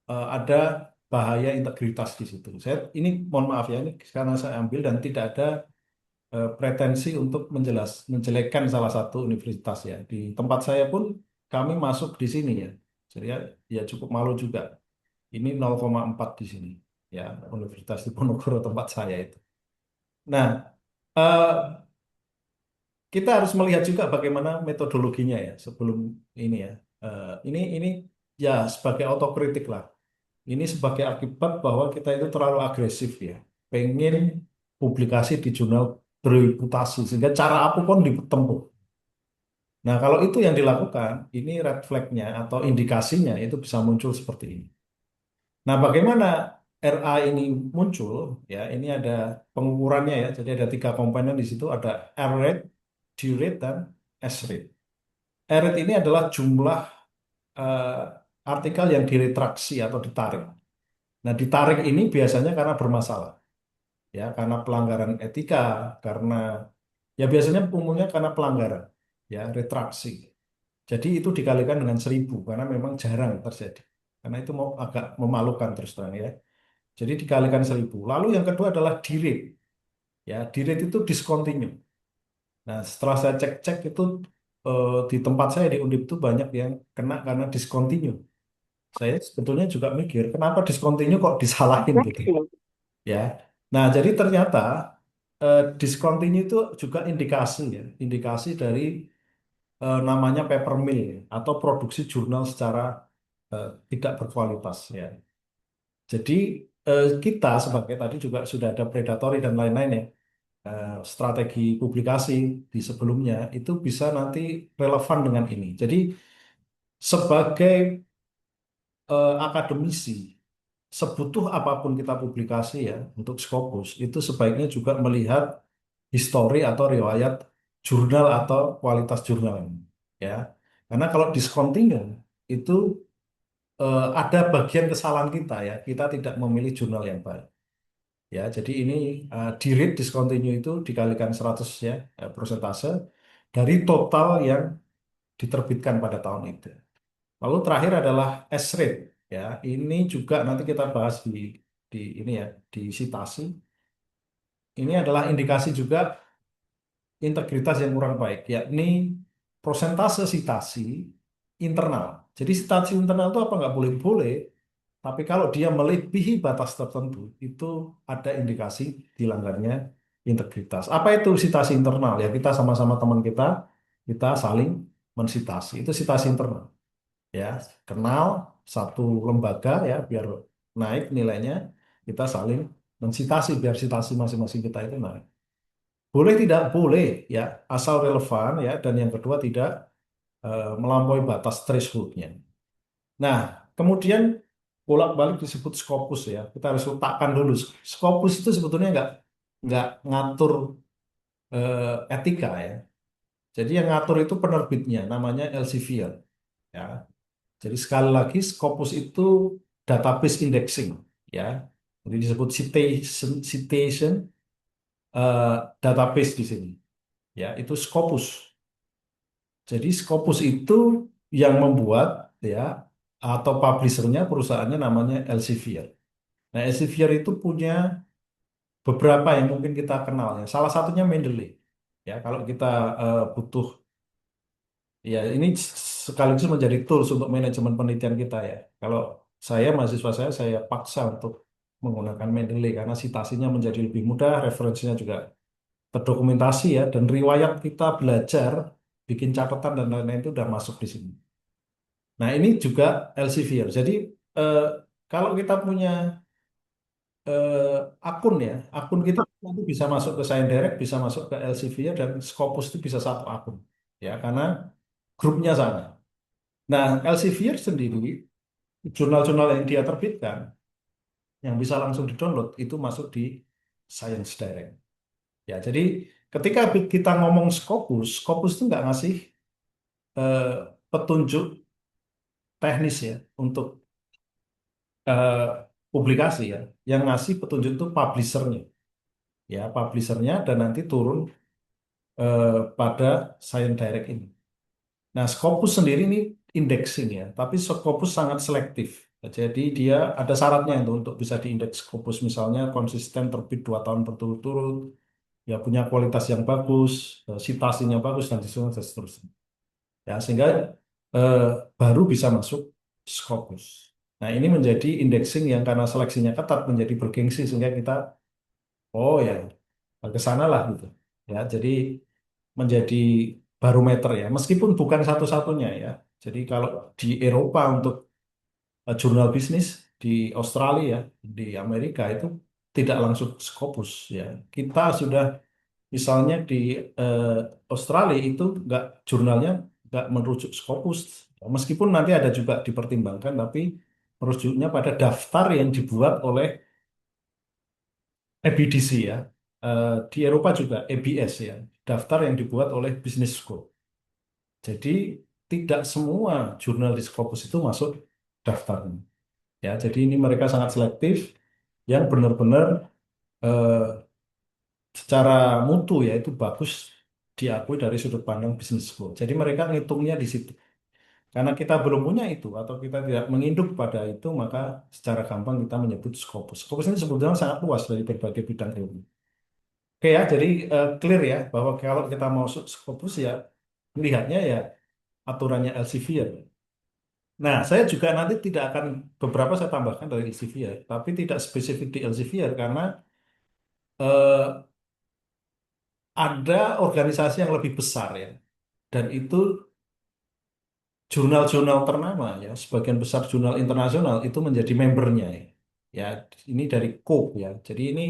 H: ada bahaya integritas di situ. Saya ini mohon maaf ya, ini karena saya ambil dan tidak ada pretensi untuk menjelekkan salah satu universitas ya. Di tempat saya pun kami masuk di sini ya. Jadi ya cukup malu juga. Ini 0,4 di sini ya, Universitas Diponegoro tempat saya itu. Nah, eh, kita harus melihat juga bagaimana metodologinya ya sebelum ini ya. Ini ya sebagai autokritik lah. Ini sebagai akibat bahwa kita itu terlalu agresif ya. Pengen publikasi di jurnal bereputasi sehingga cara apapun ditempuh. Nah, kalau itu yang dilakukan, ini red flag-nya atau indikasinya itu bisa muncul seperti ini. Nah, bagaimana RA ini muncul? Ya, ini ada pengukurannya ya. Jadi ada 3 komponen di situ. Ada R rate, D rate, dan S rate. R rate ini adalah jumlah eh, artikel yang diretraksi atau ditarik. Nah, ditarik ini biasanya karena bermasalah, ya, karena pelanggaran etika, karena ya biasanya umumnya karena pelanggaran, ya, retraksi. Jadi itu dikalikan dengan 1.000 karena memang jarang terjadi. Karena itu mau agak memalukan terus terang ya. Jadi dikalikan 1.000. Lalu yang kedua adalah D-rate. Ya, D-rate itu discontinue. Nah, setelah saya cek-cek itu di tempat saya di Undip itu banyak yang kena karena discontinue. Saya sebetulnya juga mikir, kenapa discontinue kok disalahin gitu ya. Nah, jadi ternyata discontinue itu juga indikasi ya, indikasi dari namanya paper mill ya, atau produksi jurnal secara tidak berkualitas ya. Jadi kita sebagai tadi juga sudah ada predatory dan lain-lain ya, strategi publikasi di sebelumnya itu bisa nanti relevan dengan ini. Jadi sebagai akademisi, sebutuh apapun kita publikasi ya untuk Scopus, itu sebaiknya juga melihat histori atau riwayat jurnal atau kualitas jurnal ini. Ya, karena kalau discontinue itu ada bagian kesalahan kita ya, kita tidak memilih jurnal yang baik. Ya, jadi ini di rate discontinue itu dikalikan 100 ya, persentase dari total yang diterbitkan pada tahun itu. Lalu terakhir adalah S rate ya. Ini juga nanti kita bahas di ini ya, di sitasi. Ini adalah indikasi juga integritas yang kurang baik, yakni prosentase sitasi internal. Jadi citasi internal itu apa nggak boleh? Boleh. Tapi kalau dia melebihi batas tertentu, itu ada indikasi dilanggarnya integritas. Apa itu citasi internal? Ya kita sama-sama teman kita saling mensitasi. Itu citasi internal. Ya, kenal satu lembaga ya biar naik nilainya, kita saling mensitasi biar citasi masing-masing kita itu naik. Boleh tidak? Boleh ya, asal relevan ya. Dan yang kedua tidak melampaui batas thresholdnya. Nah, kemudian bolak-balik disebut Scopus ya. Kita harus letakkan dulu. Scopus itu sebetulnya nggak ngatur etika ya. Jadi yang ngatur itu penerbitnya, namanya Elsevier ya. Jadi sekali lagi Scopus itu database indexing ya. Jadi disebut citation eh, database di sini ya. Itu Scopus. Jadi Scopus itu yang membuat ya atau publishernya perusahaannya namanya Elsevier. Nah, Elsevier itu punya beberapa yang mungkin kita kenal ya. Salah satunya Mendeley. Ya, kalau kita butuh ya ini sekaligus menjadi tools untuk manajemen penelitian kita ya. Kalau mahasiswa saya paksa untuk menggunakan Mendeley karena citasinya menjadi lebih mudah, referensinya juga terdokumentasi ya, dan riwayat kita belajar, bikin catatan dan lain-lain itu udah masuk di sini. Nah, ini juga Elsevier. Jadi eh, kalau kita punya eh, akun ya, akun kita nanti bisa masuk ke ScienDirect, bisa masuk ke Elsevier dan Scopus itu bisa satu akun, ya karena grupnya sama. Nah, Elsevier sendiri, jurnal-jurnal yang dia terbitkan, yang bisa langsung di-download itu masuk di Science Direct. Ya, jadi ketika kita ngomong Scopus, Scopus itu nggak ngasih eh, petunjuk teknis ya untuk eh, publikasi ya, yang ngasih petunjuk itu publishernya, ya publishernya dan nanti turun pada Science Direct ini. Nah, Scopus sendiri ini indexing ya, tapi Scopus sangat selektif. Jadi dia ada syaratnya itu untuk bisa diindeks Scopus, misalnya konsisten terbit 2 tahun berturut-turut, ya punya kualitas yang bagus, citasinya bagus dan seterusnya. Ya, sehingga eh, baru bisa masuk Scopus. Nah, ini menjadi indexing yang karena seleksinya ketat menjadi bergengsi sehingga kita oh ya ke sana lah gitu. Ya, jadi menjadi barometer ya, meskipun bukan satu-satunya ya. Jadi kalau di Eropa untuk jurnal bisnis, di Australia, di Amerika itu tidak langsung Scopus ya. Kita sudah misalnya di eh, Australia itu nggak jurnalnya nggak merujuk Scopus, meskipun nanti ada juga dipertimbangkan, tapi merujuknya pada daftar yang dibuat oleh EBDC ya. Di Eropa juga EBS ya, daftar yang dibuat oleh Business School. Jadi tidak semua jurnal di Scopus itu masuk daftarnya. Ya, jadi ini mereka sangat selektif yang benar-benar eh, secara mutu ya itu bagus diakui dari sudut pandang Business School. Jadi mereka ngitungnya di situ. Karena kita belum punya itu atau kita tidak menginduk pada itu, maka secara gampang kita menyebut Scopus. Scopus ini sebetulnya sangat luas dari berbagai bidang ilmu. Oke ya, jadi clear ya bahwa kalau kita mau Scopus ya melihatnya ya aturannya Elsevier. Nah, saya juga nanti tidak akan beberapa saya tambahkan dari Elsevier, tapi tidak spesifik di Elsevier karena eh, ada organisasi yang lebih besar ya, dan itu jurnal-jurnal ternama ya, sebagian besar jurnal internasional itu menjadi membernya ya. Ya, ini dari COPE ya. Jadi ini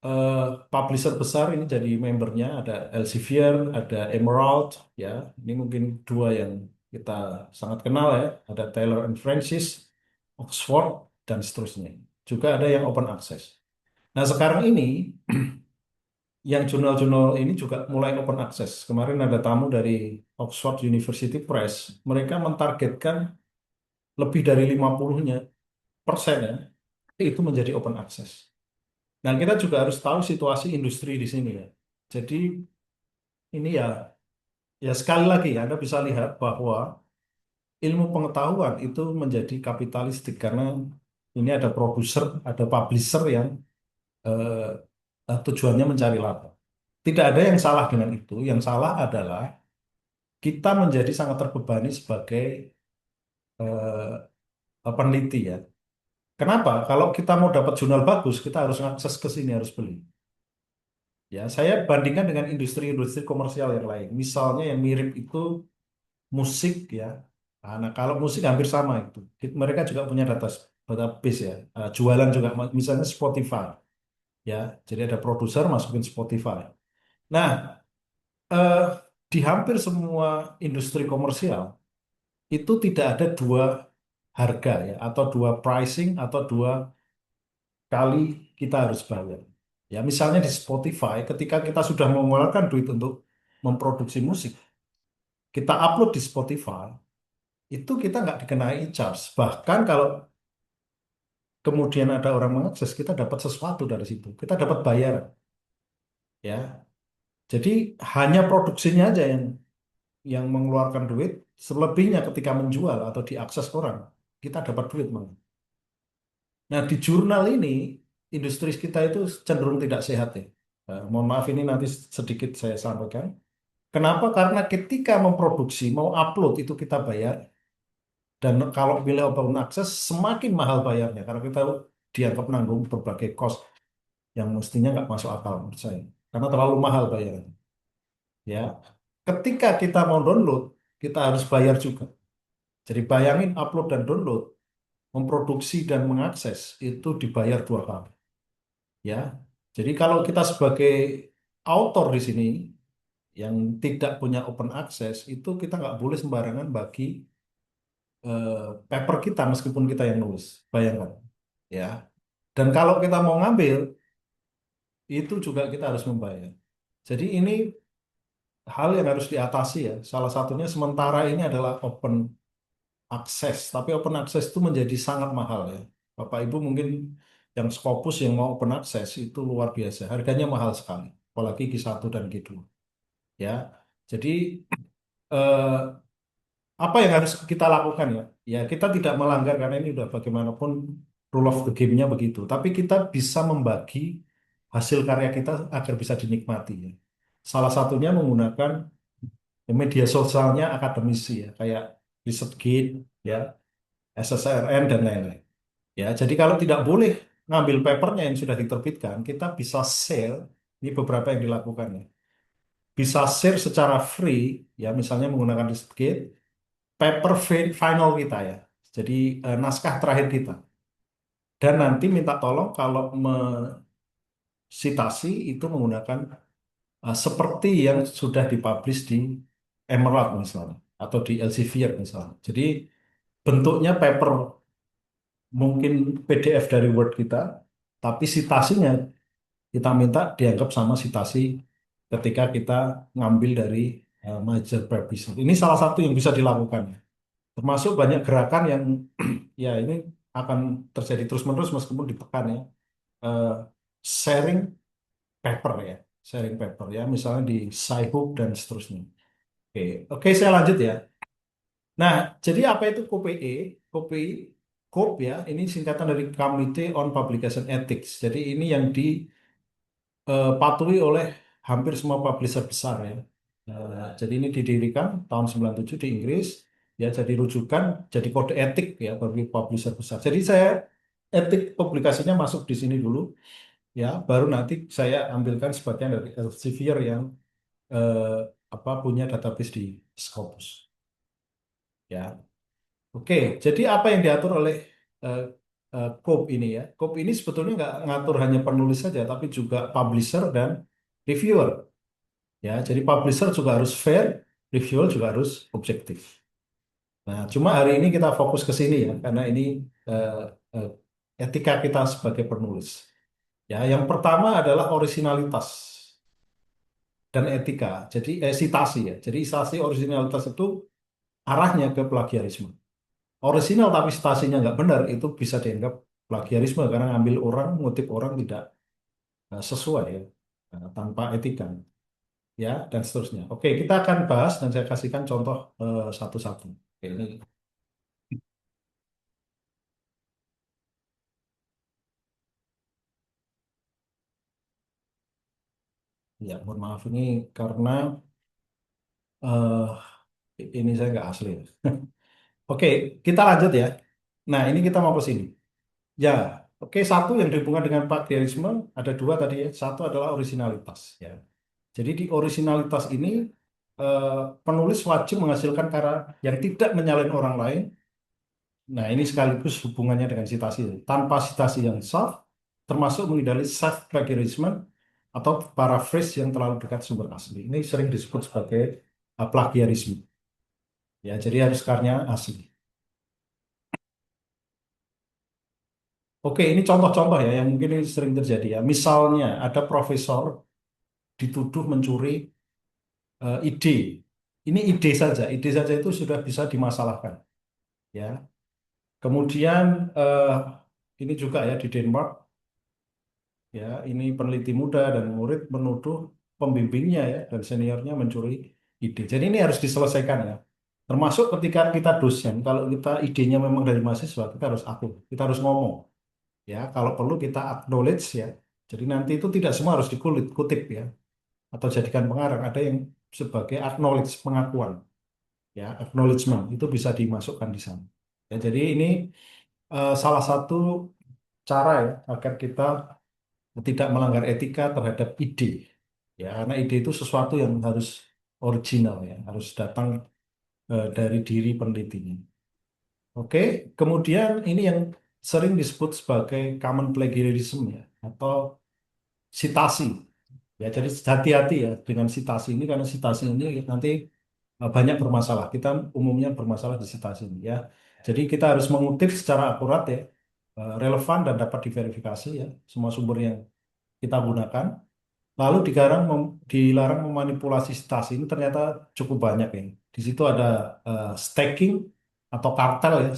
H: eh, publisher besar ini jadi membernya ada Elsevier, ada Emerald ya. Ini mungkin dua yang kita sangat kenal ya. Ada Taylor and Francis, Oxford dan seterusnya. Juga ada yang open access. Nah, sekarang ini yang jurnal-jurnal ini juga mulai open access. Kemarin ada tamu dari Oxford University Press. Mereka mentargetkan lebih dari 50-nya persen ya, itu menjadi open access. Nah, kita juga harus tahu situasi industri di sini ya. Jadi ini ya sekali lagi Anda bisa lihat bahwa ilmu pengetahuan itu menjadi kapitalistik karena ini ada produser, ada publisher yang tujuannya mencari laba. Tidak ada yang salah dengan itu. Yang salah adalah kita menjadi sangat terbebani sebagai peneliti ya. Kenapa? Kalau kita mau dapat jurnal bagus, kita harus akses ke sini, harus beli. Ya, saya bandingkan dengan industri-industri komersial yang lain. Misalnya yang mirip itu musik ya. Nah, kalau musik hampir sama itu. Mereka juga punya database ya. Jualan juga, misalnya Spotify ya. Jadi ada produser masukin Spotify. Nah, eh, di hampir semua industri komersial itu tidak ada dua harga ya, atau dua pricing, atau dua kali kita harus bayar. Ya, misalnya di Spotify, ketika kita sudah mengeluarkan duit untuk memproduksi musik, kita upload di Spotify, itu kita nggak dikenai charge. Bahkan kalau kemudian ada orang mengakses, kita dapat sesuatu dari situ. Kita dapat bayaran. Ya, jadi hanya produksinya aja yang mengeluarkan duit, selebihnya ketika menjual atau diakses orang, kita dapat duit, Bang. Nah, di jurnal ini, industri kita itu cenderung tidak sehat ya. Mohon maaf ini nanti sedikit saya sampaikan. Kenapa? Karena ketika memproduksi, mau upload itu kita bayar. Dan kalau pilih open access, semakin mahal bayarnya. Karena kita dianggap nanggung berbagai cost yang mestinya nggak masuk akal menurut saya. Karena terlalu mahal bayarnya. Ya, ketika kita mau download, kita harus bayar juga. Jadi bayangin upload dan download, memproduksi dan mengakses itu dibayar dua kali. Ya, jadi kalau kita sebagai author di sini yang tidak punya open access, itu kita nggak boleh sembarangan bagi eh, paper kita meskipun kita yang nulis. Bayangkan, ya. Dan kalau kita mau ngambil, itu juga kita harus membayar. Jadi ini hal yang harus diatasi ya. Salah satunya sementara ini adalah open access, tapi open access itu menjadi sangat mahal ya. Bapak Ibu mungkin yang Scopus yang mau open access itu luar biasa, harganya mahal sekali, apalagi Q1 dan Q2. Ya, jadi eh, apa yang harus kita lakukan ya? Ya kita tidak melanggar karena ini udah bagaimanapun rule of the game-nya begitu. Tapi kita bisa membagi hasil karya kita agar bisa dinikmati ya. Salah satunya menggunakan media sosialnya akademisi ya, kayak ResearchGate ya, SSRN dan lain-lain. Ya, jadi kalau tidak boleh ngambil papernya yang sudah diterbitkan, kita bisa share. Ini beberapa yang dilakukan ya. Bisa share secara free ya, misalnya menggunakan ResearchGate paper final kita ya. Jadi naskah terakhir kita. Dan nanti minta tolong kalau sitasi itu menggunakan seperti yang sudah dipublish di Emerald misalnya atau di Elsevier misalnya. Jadi bentuknya paper mungkin PDF dari Word kita, tapi sitasinya kita minta dianggap sama sitasi ketika kita ngambil dari major publisher. Ini salah satu yang bisa dilakukan. Termasuk banyak gerakan yang ya ini akan terjadi terus-menerus meskipun ditekan ya. Eh, sharing paper ya, sharing paper ya, misalnya di Sci-Hub dan seterusnya. Oke, oke saya lanjut ya. Nah, jadi apa itu KPE? KPI, KOP ya, ini singkatan dari Committee on Publication Ethics. Jadi ini yang dipatuhi oleh hampir semua publisher besar ya. Jadi ini didirikan tahun 97 di Inggris, ya jadi rujukan, jadi kode etik ya bagi publisher besar. Jadi saya etik publikasinya masuk di sini dulu, ya baru nanti saya ambilkan sebagian dari Elsevier yang eh, punya database di Scopus. Ya, oke. Jadi apa yang diatur oleh eh, COPE ini ya? COPE ini sebetulnya nggak ngatur hanya penulis saja, tapi juga publisher dan reviewer. Ya, jadi publisher juga harus fair, reviewer juga harus objektif. Nah, cuma hari ini kita fokus ke sini ya, karena ini eh, eh, etika kita sebagai penulis. Ya, yang pertama adalah orisinalitas dan etika. Jadi citasi ya. Jadi citasi orisinalitas itu arahnya ke plagiarisme. Orisinal tapi citasinya nggak benar itu bisa dianggap plagiarisme karena ngambil orang, ngutip orang tidak sesuai ya, tanpa etika ya dan seterusnya. Oke, kita akan bahas dan saya kasihkan contoh satu-satu. Oke, ini ya mohon maaf ini karena Ini saya nggak asli. Oke, kita lanjut ya. Nah, ini kita mau ke sini. Ya, oke, satu yang dihubungkan dengan plagiarisme ada dua tadi ya. Satu adalah orisinalitas ya. Jadi di orisinalitas ini eh, penulis wajib menghasilkan karya yang tidak menyalahin orang lain. Nah, ini sekaligus hubungannya dengan citasi. Tanpa citasi yang sah, termasuk menghindari self plagiarism atau paraphrase yang terlalu dekat sumber asli. Ini sering disebut sebagai plagiarisme. Ya, jadi harus karya asli. Oke, ini contoh-contoh ya yang mungkin ini sering terjadi ya. Misalnya ada profesor dituduh mencuri ide. Ini ide saja itu sudah bisa dimasalahkan. Ya, kemudian ini juga ya di Denmark, ya ini peneliti muda dan murid menuduh pembimbingnya ya dan seniornya mencuri ide. Jadi ini harus diselesaikan ya. Termasuk ketika kita dosen, kalau kita idenya memang dari mahasiswa, kita harus akui, kita harus ngomong. Ya, kalau perlu kita acknowledge ya. Jadi nanti itu tidak semua harus dikutip ya atau jadikan pengarang. Ada yang sebagai acknowledge pengakuan ya, acknowledgement itu bisa dimasukkan di sana. Ya, jadi ini salah satu cara ya agar kita tidak melanggar etika terhadap ide. Ya, karena ide itu sesuatu yang harus original ya, harus datang dari diri penelitinya. Oke, kemudian ini yang sering disebut sebagai common plagiarism ya, atau sitasi. Ya, jadi hati-hati ya dengan sitasi ini karena sitasi ini nanti banyak bermasalah. Kita umumnya bermasalah di sitasi ini ya. Jadi kita harus mengutip secara akurat ya, relevan dan dapat diverifikasi ya semua sumber yang kita gunakan. Lalu dilarang memanipulasi sitasi ini ternyata cukup banyak ya. Di situ ada stacking atau kartel ya,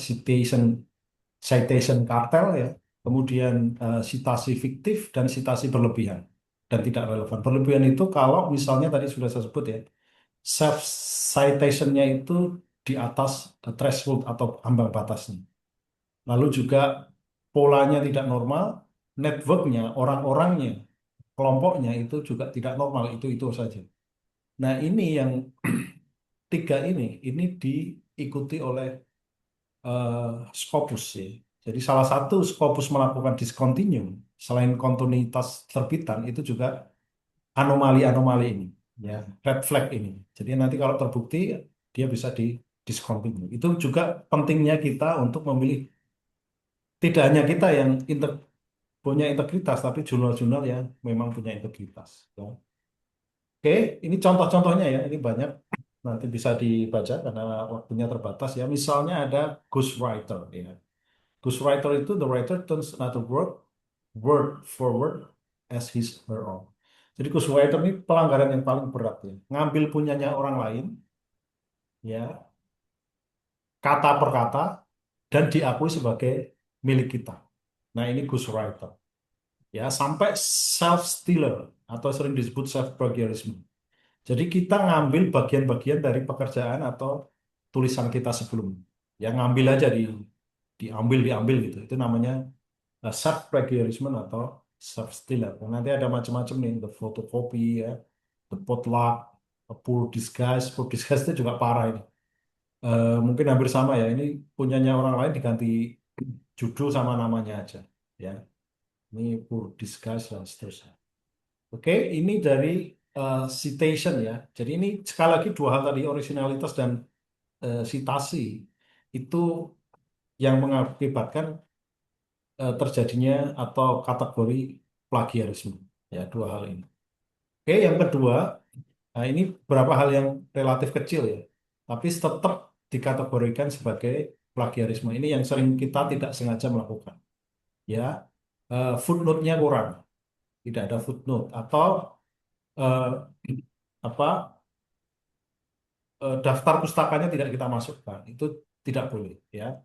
H: citation kartel ya, kemudian citasi fiktif dan citasi berlebihan dan tidak relevan. Berlebihan itu kalau misalnya tadi sudah saya sebut ya, self citationnya itu di atas threshold atau ambang batasnya. Lalu juga polanya tidak normal, networknya, orang-orangnya, kelompoknya itu juga tidak normal, itu saja. Nah ini yang tiga ini diikuti oleh Scopus ya. Jadi salah satu Scopus melakukan discontinue selain kontinuitas terbitan itu juga anomali-anomali ini, ya red flag ini. Jadi nanti kalau terbukti dia bisa di discontinue. Itu juga pentingnya kita untuk memilih tidak hanya kita yang punya integritas, tapi jurnal-jurnal yang memang punya integritas. Ya. Oke, ini contoh-contohnya ya, ini banyak nanti bisa dibaca karena waktunya terbatas ya. Misalnya ada ghostwriter ya. Ghostwriter itu the writer turns another word for word as his her own. Jadi ghostwriter ini pelanggaran yang paling berat ya. Ngambil punyanya orang lain ya, kata per kata dan diakui sebagai milik kita. Nah, ini ghostwriter. Ya, sampai self stealer atau sering disebut self plagiarism. Jadi kita ngambil bagian-bagian dari pekerjaan atau tulisan kita sebelumnya. Ya ngambil aja diambil gitu. Itu namanya self plagiarism atau self stealer. Nanti ada macam-macam nih, the photocopy ya, the potluck, a poor disguise. Poor disguise itu juga parah ini. Mungkin hampir sama ya. Ini punyanya orang lain diganti judul sama namanya aja. Ya, ini poor disguise dan seterusnya. Oke, ini dari citation ya. Jadi ini sekali lagi dua hal tadi, originalitas dan citasi itu yang mengakibatkan terjadinya atau kategori plagiarisme. Ya, dua hal ini. Oke, yang kedua, nah ini beberapa hal yang relatif kecil ya, tapi tetap dikategorikan sebagai plagiarisme. Ini yang sering kita tidak sengaja melakukan. Ya, footnote-nya kurang, tidak ada footnote atau eh, apa daftar pustakanya tidak kita masukkan, itu tidak boleh ya.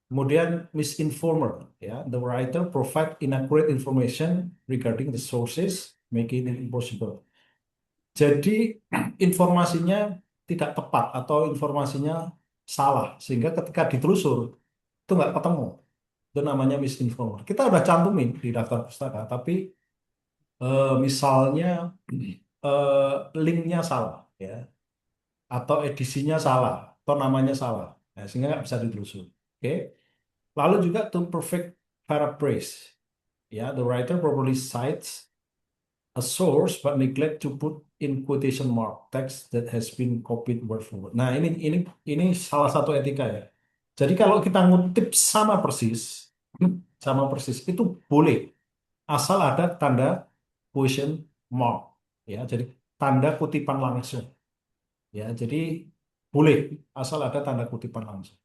H: Kemudian misinformer ya, the writer provide inaccurate information regarding the sources, making it impossible. Jadi informasinya tidak tepat atau informasinya salah sehingga ketika ditelusur itu nggak ketemu. Itu namanya misinformer. Kita udah cantumin di daftar pustaka, tapi misalnya linknya salah ya atau edisinya salah atau namanya salah. Nah, sehingga nggak bisa ditelusuri. Oke. Lalu juga to perfect paraphrase. Ya, the writer probably cites a source but neglect to put in quotation mark text that has been copied word for word. Nah, ini salah satu etika ya. Jadi kalau kita ngutip sama persis itu boleh asal ada tanda quotation mark ya. Jadi tanda kutipan langsung ya. Jadi boleh asal ada tanda kutipan langsung.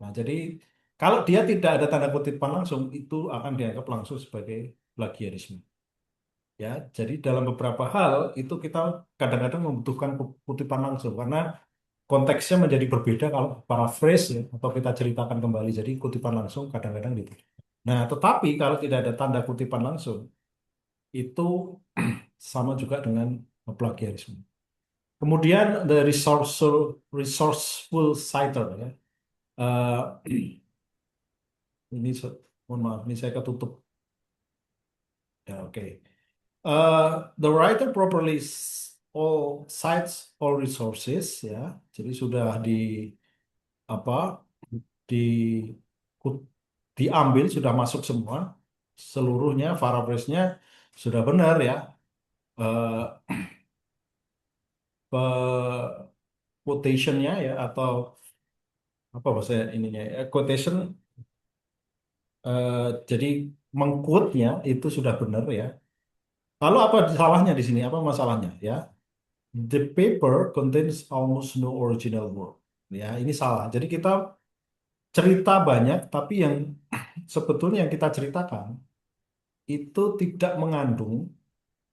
H: Nah, jadi kalau dia tidak ada tanda kutipan langsung itu akan dianggap langsung sebagai plagiarisme. Ya, jadi dalam beberapa hal itu kita kadang-kadang membutuhkan kutipan langsung karena konteksnya menjadi berbeda kalau paraphrase ya, atau kita ceritakan kembali. Jadi kutipan langsung kadang-kadang gitu. Nah, tetapi kalau tidak ada tanda kutipan langsung itu sama juga dengan plagiarisme. Kemudian the resourceful citer ya. Ini mohon maaf, ini saya ketutup. Ya, oke. The writer properly all cites all resources ya. Jadi sudah apa di diambil sudah masuk semua seluruhnya paraphrase-nya sudah benar ya. Eh, quotation-nya ya atau apa bahasa ininya ya, quotation jadi mengquote-nya itu sudah benar ya. Lalu apa salahnya di sini? Apa masalahnya ya? The paper contains almost no original word. Ya, ini salah. Jadi kita cerita banyak, tapi yang sebetulnya yang kita ceritakan itu tidak mengandung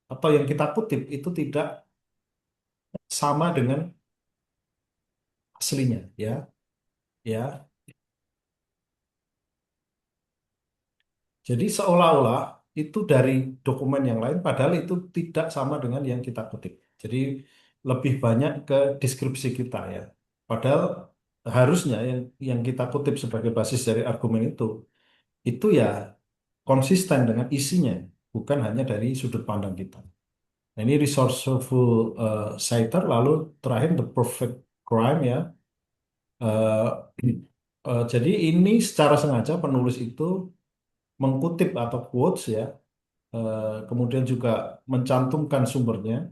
H: atau yang kita kutip itu tidak sama dengan aslinya, ya, ya. Jadi seolah-olah itu dari dokumen yang lain, padahal itu tidak sama dengan yang kita kutip. Jadi lebih banyak ke deskripsi kita ya. Padahal harusnya yang kita kutip sebagai basis dari argumen itu ya konsisten dengan isinya, bukan hanya dari sudut pandang kita. Nah, ini resourceful citer, lalu terakhir the perfect crime ya. Eh, jadi ini secara sengaja penulis itu mengutip atau quotes ya, kemudian juga mencantumkan sumbernya,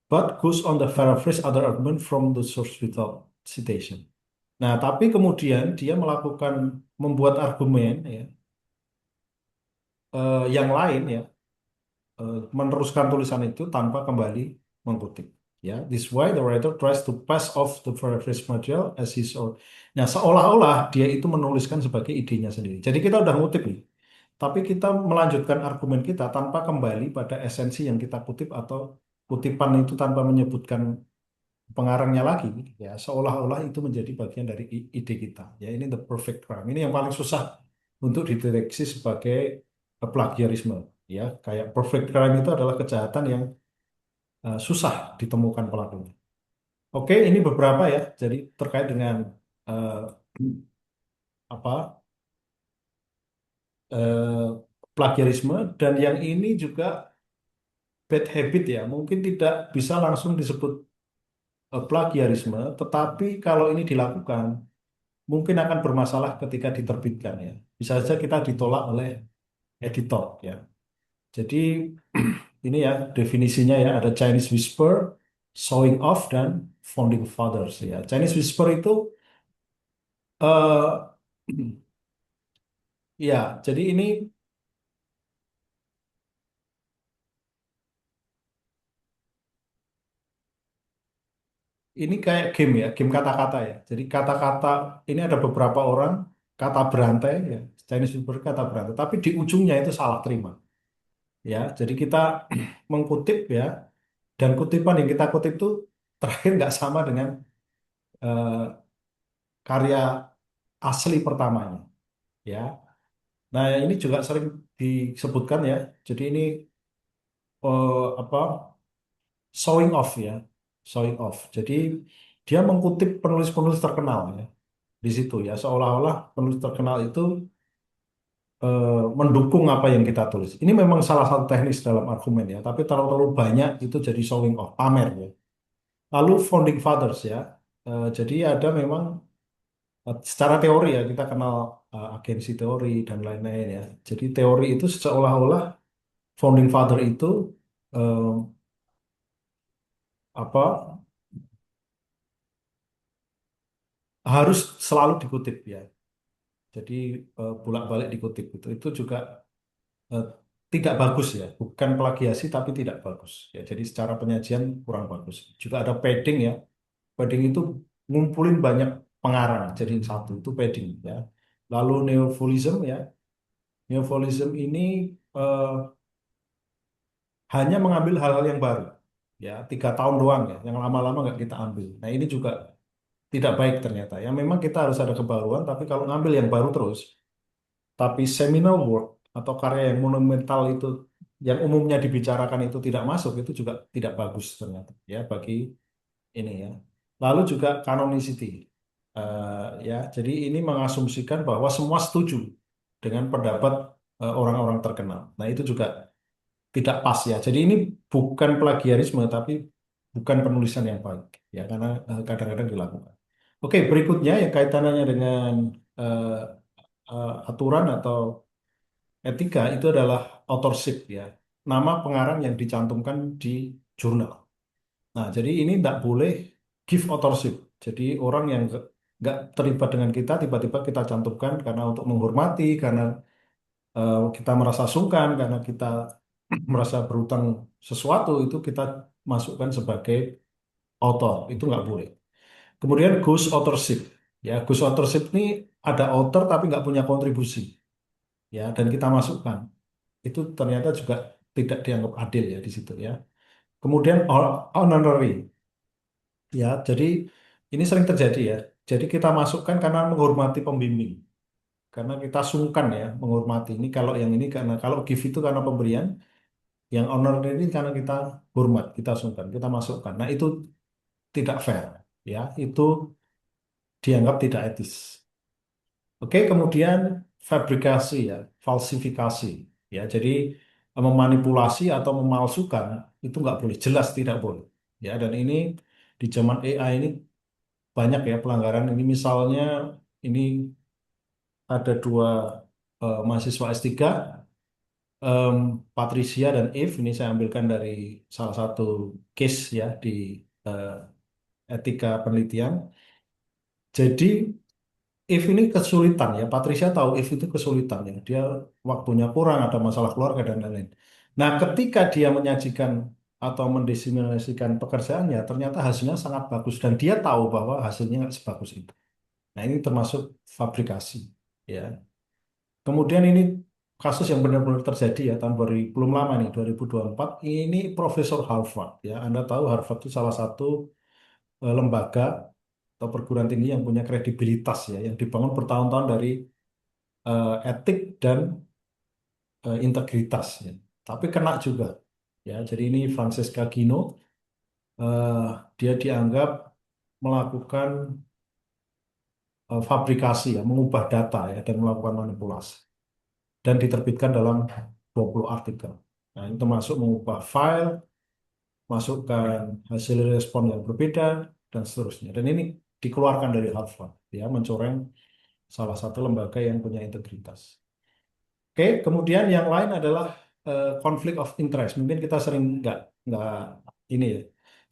H: but goes on the paraphrase other argument from the source without citation. Nah, tapi kemudian dia membuat argumen ya, yang lain ya, meneruskan tulisan itu tanpa kembali mengutip. Ya, this why the writer tries to pass off the paraphrase material as his own. Nah, seolah-olah dia itu menuliskan sebagai idenya sendiri. Jadi kita udah ngutip nih, tapi kita melanjutkan argumen kita tanpa kembali pada esensi yang kita kutip atau kutipan itu tanpa menyebutkan pengarangnya lagi. Ya, seolah-olah itu menjadi bagian dari ide kita. Ya, ini the perfect crime. Ini yang paling susah untuk dideteksi sebagai plagiarisme. Ya, kayak perfect crime itu adalah kejahatan yang susah ditemukan pelakunya. Oke, ini beberapa ya. Jadi terkait dengan eh, apa eh, plagiarisme dan yang ini juga bad habit ya. Mungkin tidak bisa langsung disebut plagiarisme, tetapi kalau ini dilakukan mungkin akan bermasalah ketika diterbitkan ya. Bisa saja kita ditolak oleh editor ya. Jadi ini ya definisinya ya ada Chinese whisper, showing off dan founding fathers ya. Chinese whisper itu eh ya, jadi ini kayak game ya, game kata-kata ya. Jadi kata-kata ini ada beberapa orang kata berantai ya, Chinese whisper kata berantai, tapi di ujungnya itu salah terima. Ya, jadi kita mengkutip ya, dan kutipan yang kita kutip itu terakhir nggak sama dengan eh, karya asli pertamanya. Ya, nah ini juga sering disebutkan ya. Jadi ini apa showing off ya, showing off. Jadi dia mengkutip penulis-penulis terkenal ya di situ ya, seolah-olah penulis terkenal itu mendukung apa yang kita tulis. Ini memang salah satu teknis dalam argumen ya, tapi terlalu banyak itu jadi showing off, pamer ya. Lalu founding fathers ya. Jadi ada memang secara teori ya kita kenal agensi teori dan lain-lain ya. Jadi teori itu seolah-olah founding father itu eh, apa harus selalu dikutip ya. Jadi bolak-balik dikutip itu juga eh, tidak bagus ya, bukan plagiasi tapi tidak bagus ya. Jadi secara penyajian kurang bagus. Juga ada padding ya. Padding itu ngumpulin banyak pengarang jadi satu itu padding ya. Lalu neofulism ya. Neofulism ini eh, hanya mengambil hal-hal yang baru ya 3 tahun doang ya, yang lama-lama nggak kita ambil. Nah ini juga tidak baik ternyata ya. Memang kita harus ada kebaruan, tapi kalau ngambil yang baru terus, tapi seminal work atau karya yang monumental itu yang umumnya dibicarakan itu tidak masuk, itu juga tidak bagus ternyata ya bagi ini ya. Lalu juga canonicity. Ya, jadi ini mengasumsikan bahwa semua setuju dengan pendapat orang-orang terkenal. Nah, itu juga tidak pas ya. Jadi ini bukan plagiarisme, tapi bukan penulisan yang baik ya, karena kadang-kadang dilakukan. Oke, berikutnya yang kaitannya dengan eh, aturan atau etika itu adalah authorship ya. Nama pengarang yang dicantumkan di jurnal. Nah, jadi ini tidak boleh give authorship. Jadi orang yang nggak terlibat dengan kita tiba-tiba kita cantumkan karena untuk menghormati, karena kita merasa sungkan, karena kita merasa berutang sesuatu itu kita masukkan sebagai author. Itu nggak boleh. Kemudian ghost authorship. Ya, ghost authorship ini ada author tapi nggak punya kontribusi. Ya, dan kita masukkan. Itu ternyata juga tidak dianggap adil ya di situ ya. Kemudian honorary. Ya, jadi ini sering terjadi ya. Jadi kita masukkan karena menghormati pembimbing. Karena kita sungkan ya menghormati. Ini kalau yang ini karena kalau give itu karena pemberian, yang honor ini karena kita hormat, kita sungkan, kita masukkan. Nah, itu tidak fair ya. Itu dianggap tidak etis. Oke, kemudian fabrikasi ya, falsifikasi ya. Jadi memanipulasi atau memalsukan itu nggak boleh, jelas tidak boleh. Ya, dan ini di zaman AI ini banyak ya pelanggaran. Ini misalnya ini ada dua mahasiswa S3, em, Patricia dan Eve. Ini saya ambilkan dari salah satu case ya di eh, etika penelitian. Jadi Eve ini kesulitan ya. Patricia tahu Eve itu kesulitan ya. Dia waktunya kurang, ada masalah keluarga dan lain-lain. Nah, ketika dia menyajikan atau mendiseminasikan pekerjaannya, ternyata hasilnya sangat bagus dan dia tahu bahwa hasilnya nggak sebagus itu. Nah, ini termasuk fabrikasi ya. Kemudian ini kasus yang benar-benar terjadi ya tahun 2000, belum lama nih 2024 ini Profesor Harvard ya. Anda tahu Harvard itu salah satu lembaga atau perguruan tinggi yang punya kredibilitas ya, yang dibangun bertahun-tahun dari etik dan integritas ya. Tapi kena juga ya. Jadi ini Francesca Gino, eh, dia dianggap melakukan fabrikasi ya, mengubah data ya dan melakukan manipulasi dan diterbitkan dalam 20 artikel. Nah, ini termasuk mengubah file, masukkan hasil respon yang berbeda dan seterusnya. Dan ini dikeluarkan dari Harvard ya, mencoreng salah satu lembaga yang punya integritas. Oke, kemudian yang lain adalah conflict of interest. Mungkin kita sering nggak ini ya.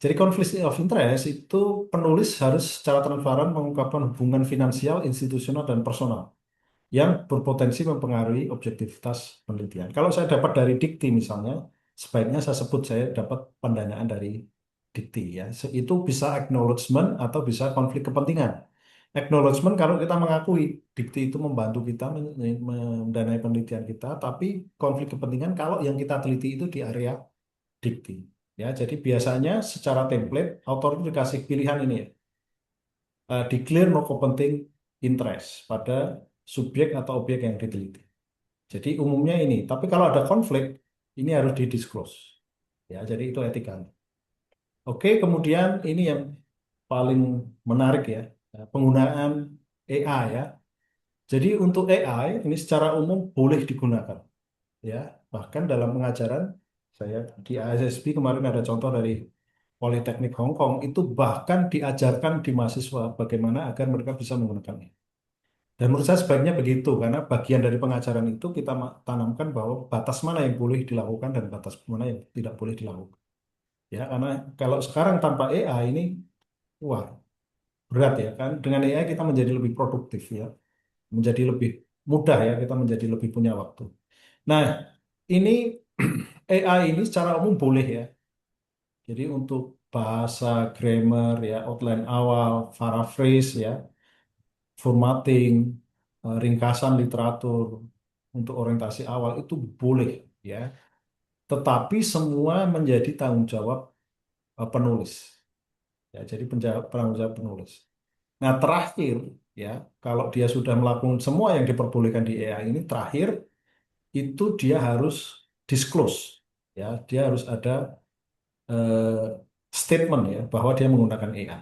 H: Jadi conflict of interest itu penulis harus secara transparan mengungkapkan hubungan finansial, institusional, dan personal yang berpotensi mempengaruhi objektivitas penelitian. Kalau saya dapat dari dikti misalnya, sebaiknya saya sebut saya dapat pendanaan dari dikti ya. Itu bisa acknowledgement atau bisa konflik kepentingan. Acknowledgement kalau kita mengakui dikti itu membantu kita mendanai penelitian kita, tapi konflik kepentingan kalau yang kita teliti itu di area dikti. Ya, jadi biasanya secara template author itu dikasih pilihan ini ya. Declare no competing interest pada subjek atau objek yang diteliti. Jadi umumnya ini, tapi kalau ada konflik ini harus didisclose. Ya, jadi itu etikanya. Oke, kemudian ini yang paling menarik ya, penggunaan AI ya. Jadi untuk AI ini secara umum boleh digunakan ya. Bahkan dalam pengajaran saya di ASSB kemarin ada contoh dari Politeknik Hong Kong itu bahkan diajarkan di mahasiswa bagaimana agar mereka bisa menggunakannya. Dan menurut saya sebaiknya begitu, karena bagian dari pengajaran itu kita tanamkan bahwa batas mana yang boleh dilakukan dan batas mana yang tidak boleh dilakukan. Ya, karena kalau sekarang tanpa AI ini, wah, berat ya kan. Dengan AI kita menjadi lebih produktif ya, menjadi lebih mudah ya, kita menjadi lebih punya waktu. Nah, ini AI ini secara umum boleh ya. Jadi untuk bahasa, grammar ya, outline awal, paraphrase ya, formatting, ringkasan literatur untuk orientasi awal itu boleh ya. Tetapi semua menjadi tanggung jawab penulis. Ya, jadi tanggung jawab penulis. Nah, terakhir ya, kalau dia sudah melakukan semua yang diperbolehkan di AI ini, terakhir itu dia harus disclose ya, dia harus ada eh, statement ya bahwa dia menggunakan AI.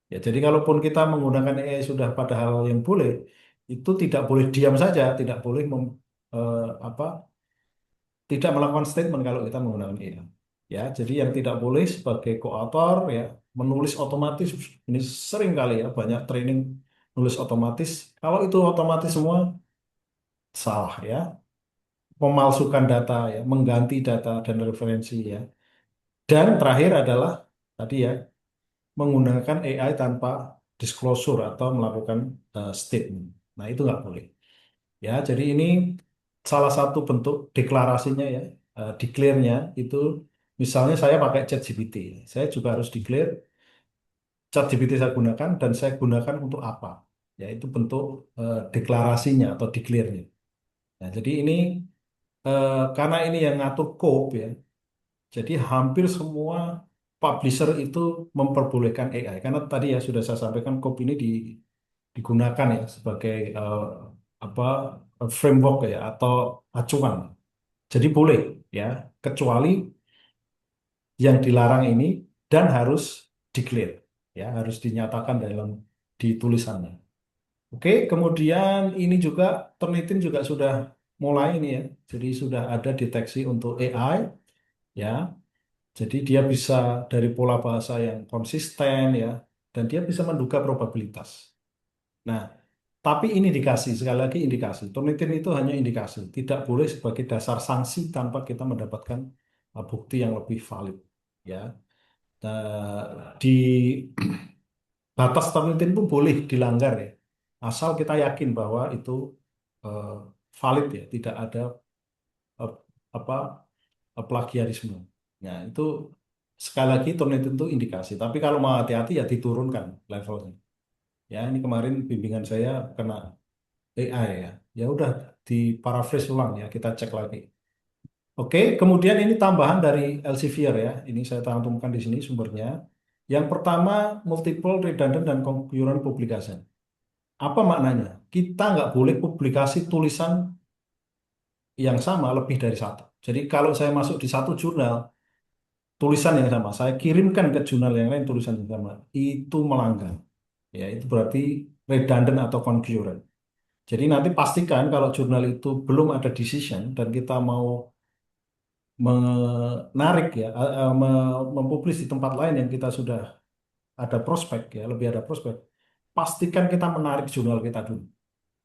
H: Ya, jadi kalaupun kita menggunakan AI sudah pada hal yang boleh, itu tidak boleh diam saja, tidak boleh apa, tidak melakukan statement kalau kita menggunakan AI. Ya, jadi yang tidak boleh sebagai koautor ya menulis otomatis, ini sering kali ya banyak training nulis otomatis. Kalau itu otomatis semua salah ya, memalsukan data ya, mengganti data dan referensi ya. Dan terakhir adalah tadi ya menggunakan AI tanpa disclosure atau melakukan statement. Nah, itu nggak boleh. Ya, jadi ini salah satu bentuk deklarasinya ya, declare-nya itu misalnya saya pakai ChatGPT, saya juga harus declare ChatGPT saya gunakan dan saya gunakan untuk apa. Ya, itu bentuk deklarasinya atau declare-nya. Nah, jadi ini karena ini yang ngatur code ya, jadi hampir semua publisher itu memperbolehkan AI karena tadi ya sudah saya sampaikan code ini digunakan ya sebagai apa framework ya atau acuan. Jadi boleh ya, kecuali yang dilarang ini dan harus declare ya, harus dinyatakan dalam di tulisannya. Oke, kemudian ini juga Turnitin juga sudah mulai ini ya. Jadi sudah ada deteksi untuk AI ya. Jadi dia bisa dari pola bahasa yang konsisten ya, dan dia bisa menduga probabilitas. Nah, tapi ini indikasi, sekali lagi indikasi. Turnitin itu hanya indikasi, tidak boleh sebagai dasar sanksi tanpa kita mendapatkan bukti yang lebih valid. Ya, di batas Turnitin pun boleh dilanggar ya, asal kita yakin bahwa itu eh, valid ya, tidak ada eh, apa plagiarisme. Nah, itu sekali lagi Turnitin itu indikasi. Tapi kalau mau hati-hati ya diturunkan levelnya. Ya, ini kemarin bimbingan saya kena AI ya. Ya udah di paraphrase ulang ya, kita cek lagi. Oke, kemudian ini tambahan dari Elsevier ya. Ini saya cantumkan di sini sumbernya. Yang pertama, multiple, redundant, dan concurrent publication. Apa maknanya? Kita nggak boleh publikasi tulisan yang sama lebih dari satu. Jadi kalau saya masuk di satu jurnal, tulisan yang sama, saya kirimkan ke jurnal yang lain tulisan yang sama, itu melanggar. Ya, itu berarti redundant atau concurrent. Jadi nanti pastikan kalau jurnal itu belum ada decision dan kita mau menarik ya, mempublish di tempat lain yang kita sudah ada prospek ya, lebih ada prospek, pastikan kita menarik jurnal kita dulu.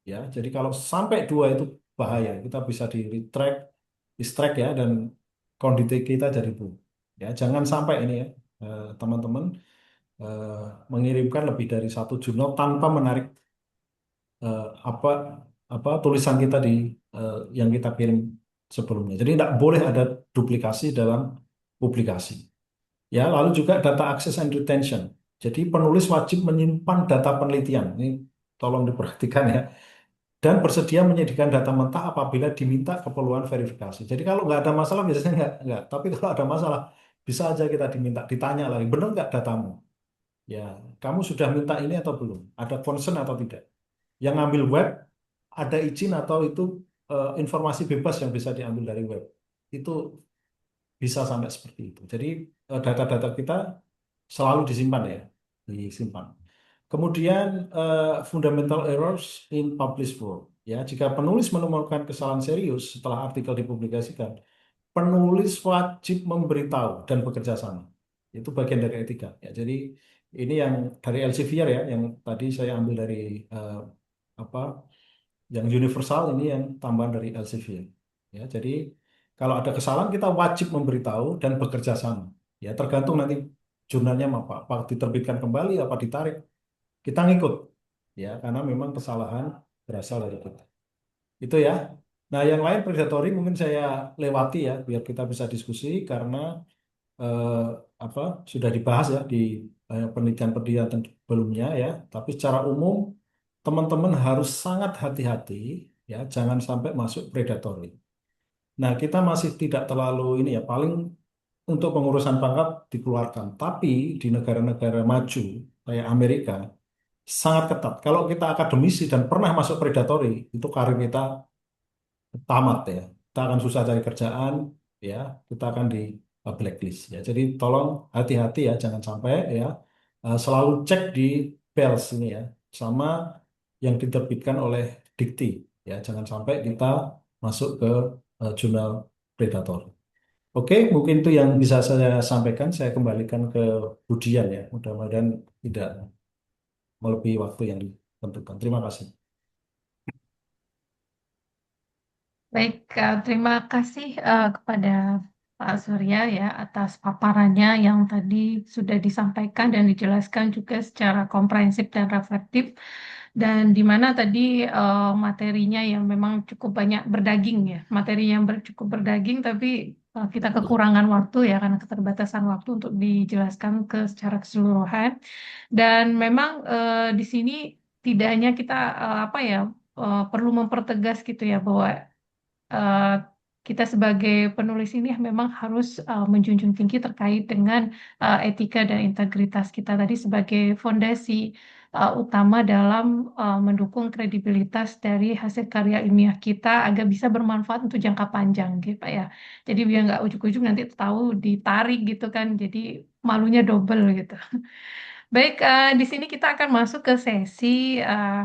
H: Ya, jadi kalau sampai dua itu bahaya, kita bisa di retract, distract ya, dan kondisi kita jadi buruk. Ya, jangan sampai ini ya, teman-teman eh, mengirimkan lebih dari satu jurnal tanpa menarik eh, apa apa tulisan kita yang kita kirim sebelumnya. Jadi tidak boleh ada duplikasi dalam publikasi. Ya, lalu juga data access and retention. Jadi penulis wajib menyimpan data penelitian. Ini tolong diperhatikan ya. Dan bersedia menyediakan data mentah apabila diminta keperluan verifikasi. Jadi kalau nggak ada masalah biasanya nggak. Tapi kalau ada masalah bisa aja kita diminta, ditanya lagi, benar nggak datamu? Ya, kamu sudah minta ini atau belum? Ada concern atau tidak? Yang ngambil web ada izin atau itu informasi bebas yang bisa diambil dari web. Itu bisa sampai seperti itu. Jadi data-data kita selalu disimpan ya, disimpan. Kemudian fundamental errors in published work. Ya, jika penulis menemukan kesalahan serius setelah artikel dipublikasikan, penulis wajib memberitahu dan bekerja sama. Itu bagian dari etika. Ya, jadi ini yang dari Elsevier ya, yang tadi saya ambil dari eh, apa yang universal, ini yang tambahan dari Elsevier. Ya, jadi kalau ada kesalahan kita wajib memberitahu dan bekerja sama. Ya, tergantung nanti jurnalnya apa diterbitkan kembali, apa ditarik. Kita ngikut. Ya, karena memang kesalahan berasal dari kita. Itu ya. Nah, yang lain predatory mungkin saya lewati ya, biar kita bisa diskusi karena eh, apa sudah dibahas ya di penelitian-penelitian sebelumnya ya. Tapi secara umum teman-teman harus sangat hati-hati ya, jangan sampai masuk predatory. Nah, kita masih tidak terlalu ini ya, paling untuk pengurusan pangkat dikeluarkan. Tapi di negara-negara maju kayak Amerika sangat ketat. Kalau kita akademisi dan pernah masuk predatory, itu karir kita tamat ya. Kita akan susah cari kerjaan ya, kita akan di blacklist ya. Jadi tolong hati-hati ya, jangan sampai ya. Selalu cek di PELS ini ya, sama yang diterbitkan oleh Dikti ya. Jangan sampai kita masuk ke jurnal predator. Oke, mungkin itu yang bisa saya sampaikan. Saya kembalikan ke Budian ya. Mudah-mudahan tidak melebihi waktu yang ditentukan. Terima kasih.
G: Baik, terima kasih kepada Pak Surya ya atas paparannya yang tadi sudah disampaikan dan dijelaskan juga secara komprehensif dan reflektif, dan di mana tadi materinya yang memang cukup banyak berdaging ya, materi yang cukup berdaging, tapi kita kekurangan waktu ya karena keterbatasan waktu untuk dijelaskan secara keseluruhan. Dan memang di sini tidak hanya kita apa ya perlu mempertegas gitu ya bahwa eh, kita sebagai penulis ini memang harus menjunjung tinggi terkait dengan etika dan integritas kita tadi sebagai fondasi utama dalam mendukung kredibilitas dari hasil karya ilmiah kita agar bisa bermanfaat untuk jangka panjang gitu Pak ya. Jadi biar nggak ujuk-ujuk nanti tahu ditarik gitu kan, jadi malunya double gitu. Baik, di sini kita akan masuk ke sesi eh,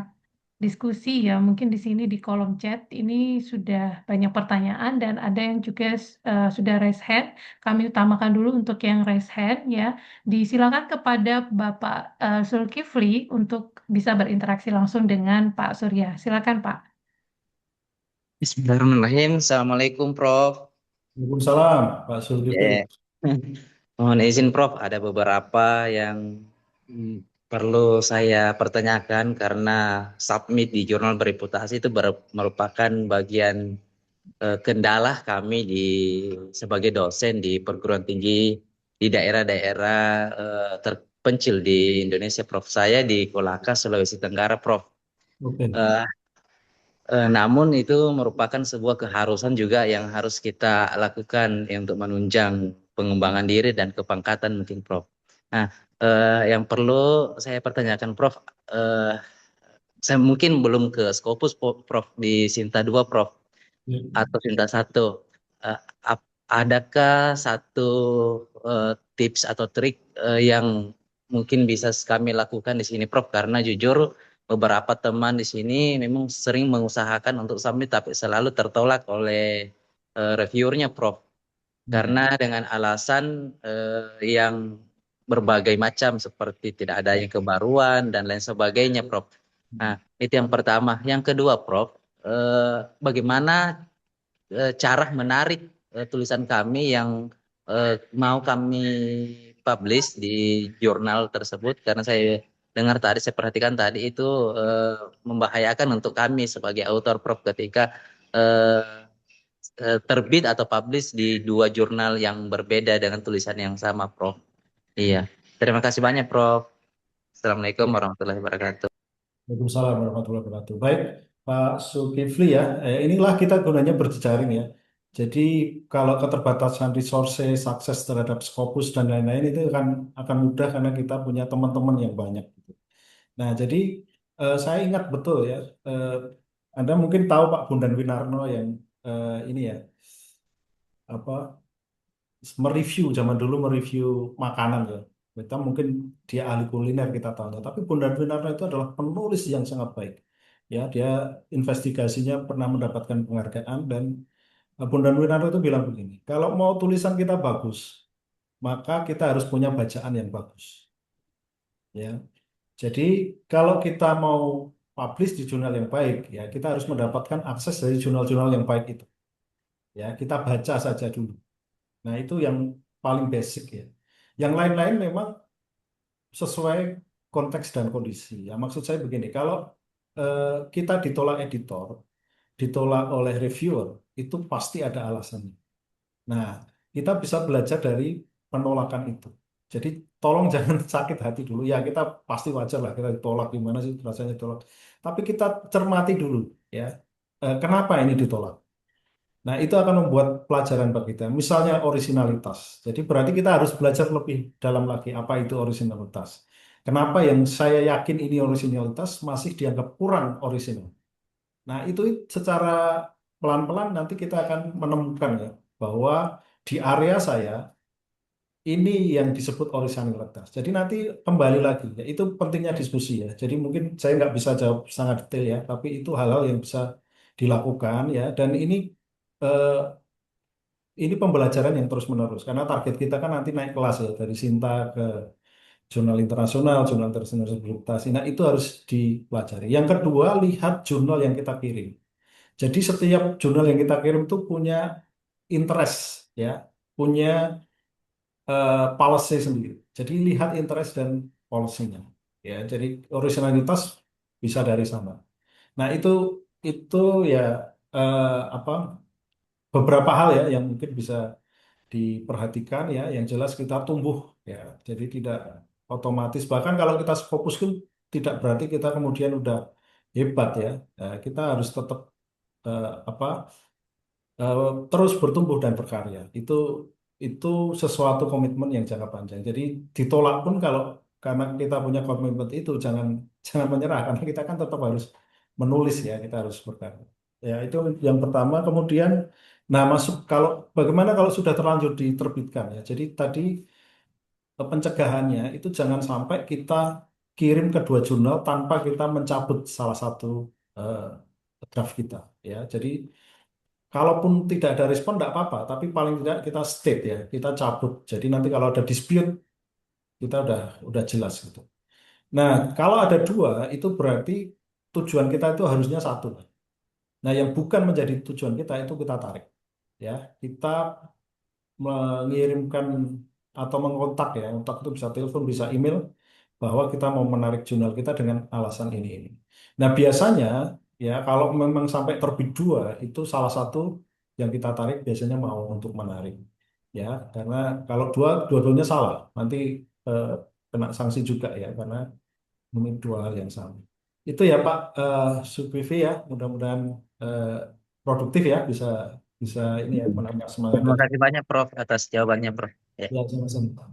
G: diskusi ya. Mungkin di sini di kolom chat ini sudah banyak pertanyaan dan ada yang juga sudah raise hand. Kami utamakan dulu untuk yang raise hand ya. Disilakan kepada Bapak Zulkifli untuk bisa berinteraksi langsung dengan Pak Surya. Silakan Pak.
I: Bismillahirrahmanirrahim. Assalamualaikum, Prof.
H: Waalaikumsalam, Pak Zulkifli.
I: Ya. Mohon izin, Prof. Ada beberapa yang perlu saya pertanyakan karena submit di jurnal bereputasi itu merupakan bagian kendala kami sebagai dosen di perguruan tinggi di daerah-daerah terpencil di Indonesia, Prof. Saya di Kolaka, Sulawesi Tenggara, Prof.
H: Oke.
I: Namun itu merupakan sebuah keharusan juga yang harus kita lakukan untuk menunjang pengembangan diri dan kepangkatan mungkin, Prof. Nah, yang perlu saya pertanyakan, Prof, saya mungkin belum ke Scopus, Prof, di Sinta 2, Prof, atau Sinta 1. Adakah satu tips atau trik yang mungkin bisa kami lakukan di sini, Prof? Karena jujur beberapa teman di sini memang sering mengusahakan untuk submit tapi selalu tertolak oleh reviewernya, Prof. Karena dengan alasan yang berbagai macam seperti tidak adanya kebaruan dan lain sebagainya, Prof. Nah, itu yang pertama. Yang kedua, Prof, bagaimana cara menarik tulisan kami yang mau kami publish di jurnal tersebut, karena saya dengar tadi, saya perhatikan tadi itu membahayakan untuk kami sebagai autor, Prof, ketika terbit atau publish di dua jurnal yang berbeda dengan tulisan yang sama, Prof. Iya, terima kasih banyak, Prof. Assalamualaikum warahmatullahi wabarakatuh.
H: Waalaikumsalam warahmatullahi wabarakatuh. Baik, Pak Zulkifli ya, inilah kita gunanya berjejaring ya. Jadi kalau keterbatasan resources, akses terhadap Scopus dan lain-lain itu akan mudah karena kita punya teman-teman yang banyak. Gitu. Nah, jadi saya ingat betul ya, Anda mungkin tahu Pak Bondan Winarno yang ini ya, apa mereview zaman dulu mereview makanan ya. Kita mungkin dia ahli kuliner kita tahu, tapi Bondan Winarno itu adalah penulis yang sangat baik. Ya, dia investigasinya pernah mendapatkan penghargaan dan Bondan Winarno itu bilang begini, kalau mau tulisan kita bagus, maka kita harus punya bacaan yang bagus. Ya, jadi kalau kita mau publish di jurnal yang baik, ya kita harus mendapatkan akses dari jurnal-jurnal yang baik itu. Ya, kita baca saja dulu. Nah, itu yang paling basic ya. Yang lain-lain memang sesuai konteks dan kondisi. Ya, maksud saya begini, kalau eh, kita ditolak editor, ditolak oleh reviewer, itu pasti ada alasannya. Nah, kita bisa belajar dari penolakan itu. Jadi tolong jangan sakit hati dulu. Ya kita pasti wajar lah kita ditolak gimana sih rasanya ditolak. Tapi kita cermati dulu ya. Kenapa ini ditolak? Nah, itu akan membuat pelajaran bagi kita. Misalnya orisinalitas. Jadi berarti kita harus belajar lebih dalam lagi apa itu orisinalitas. Kenapa yang saya yakin ini orisinalitas masih dianggap kurang orisinal. Nah, itu secara pelan-pelan nanti kita akan menemukan ya bahwa di area saya ini yang disebut orisinalitas. Jadi nanti kembali lagi, ya, itu pentingnya diskusi ya. Jadi mungkin saya nggak bisa jawab sangat detail ya, tapi itu hal-hal yang bisa dilakukan ya. Dan eh, ini pembelajaran yang terus-menerus karena target kita kan nanti naik kelas ya dari Sinta ke jurnal internasional publikasi. Nah, itu harus dipelajari. Yang kedua, lihat jurnal yang kita kirim. Jadi setiap jurnal yang kita kirim itu punya interest ya, punya policy sendiri. Jadi lihat interest dan policy-nya. Ya, jadi originalitas bisa dari sana. Nah, itu ya apa beberapa hal ya yang mungkin bisa diperhatikan ya. Yang jelas kita tumbuh ya. Jadi tidak otomatis bahkan kalau kita fokus kan tidak berarti kita kemudian udah hebat ya. Kita harus tetap apa terus bertumbuh dan berkarya. Itu sesuatu komitmen yang jangka panjang. Jadi ditolak pun kalau karena kita punya komitmen itu jangan jangan menyerah karena kita kan tetap harus menulis ya, kita harus berkarya. Ya, itu yang pertama. Kemudian nah masuk kalau bagaimana kalau sudah terlanjur diterbitkan ya. Jadi tadi pencegahannya itu jangan sampai kita kirim ke dua jurnal tanpa kita mencabut salah satu eh, draft kita ya. Jadi kalaupun tidak ada respon, tidak apa-apa, tapi paling tidak kita state ya, kita cabut. Jadi nanti kalau ada dispute, kita udah jelas gitu. Nah, kalau ada dua, itu berarti tujuan kita itu harusnya satu. Nah, yang bukan menjadi tujuan kita itu kita tarik. Ya, kita mengirimkan atau mengontak ya, kontak itu bisa telepon, bisa email, bahwa kita mau menarik jurnal kita dengan alasan ini. Nah, biasanya ya kalau memang sampai terbit dua itu salah satu yang kita tarik biasanya mau untuk menarik. Ya, karena kalau dua-duanya salah, nanti eh, kena sanksi juga ya karena mungkin dua hal yang sama. Itu ya Pak Supivi ya, mudah-mudahan eh, produktif ya bisa bisa ini ya menambah semangat
I: Terima kasih banyak Prof atas jawabannya Prof. Ya.
H: ya sama-sama.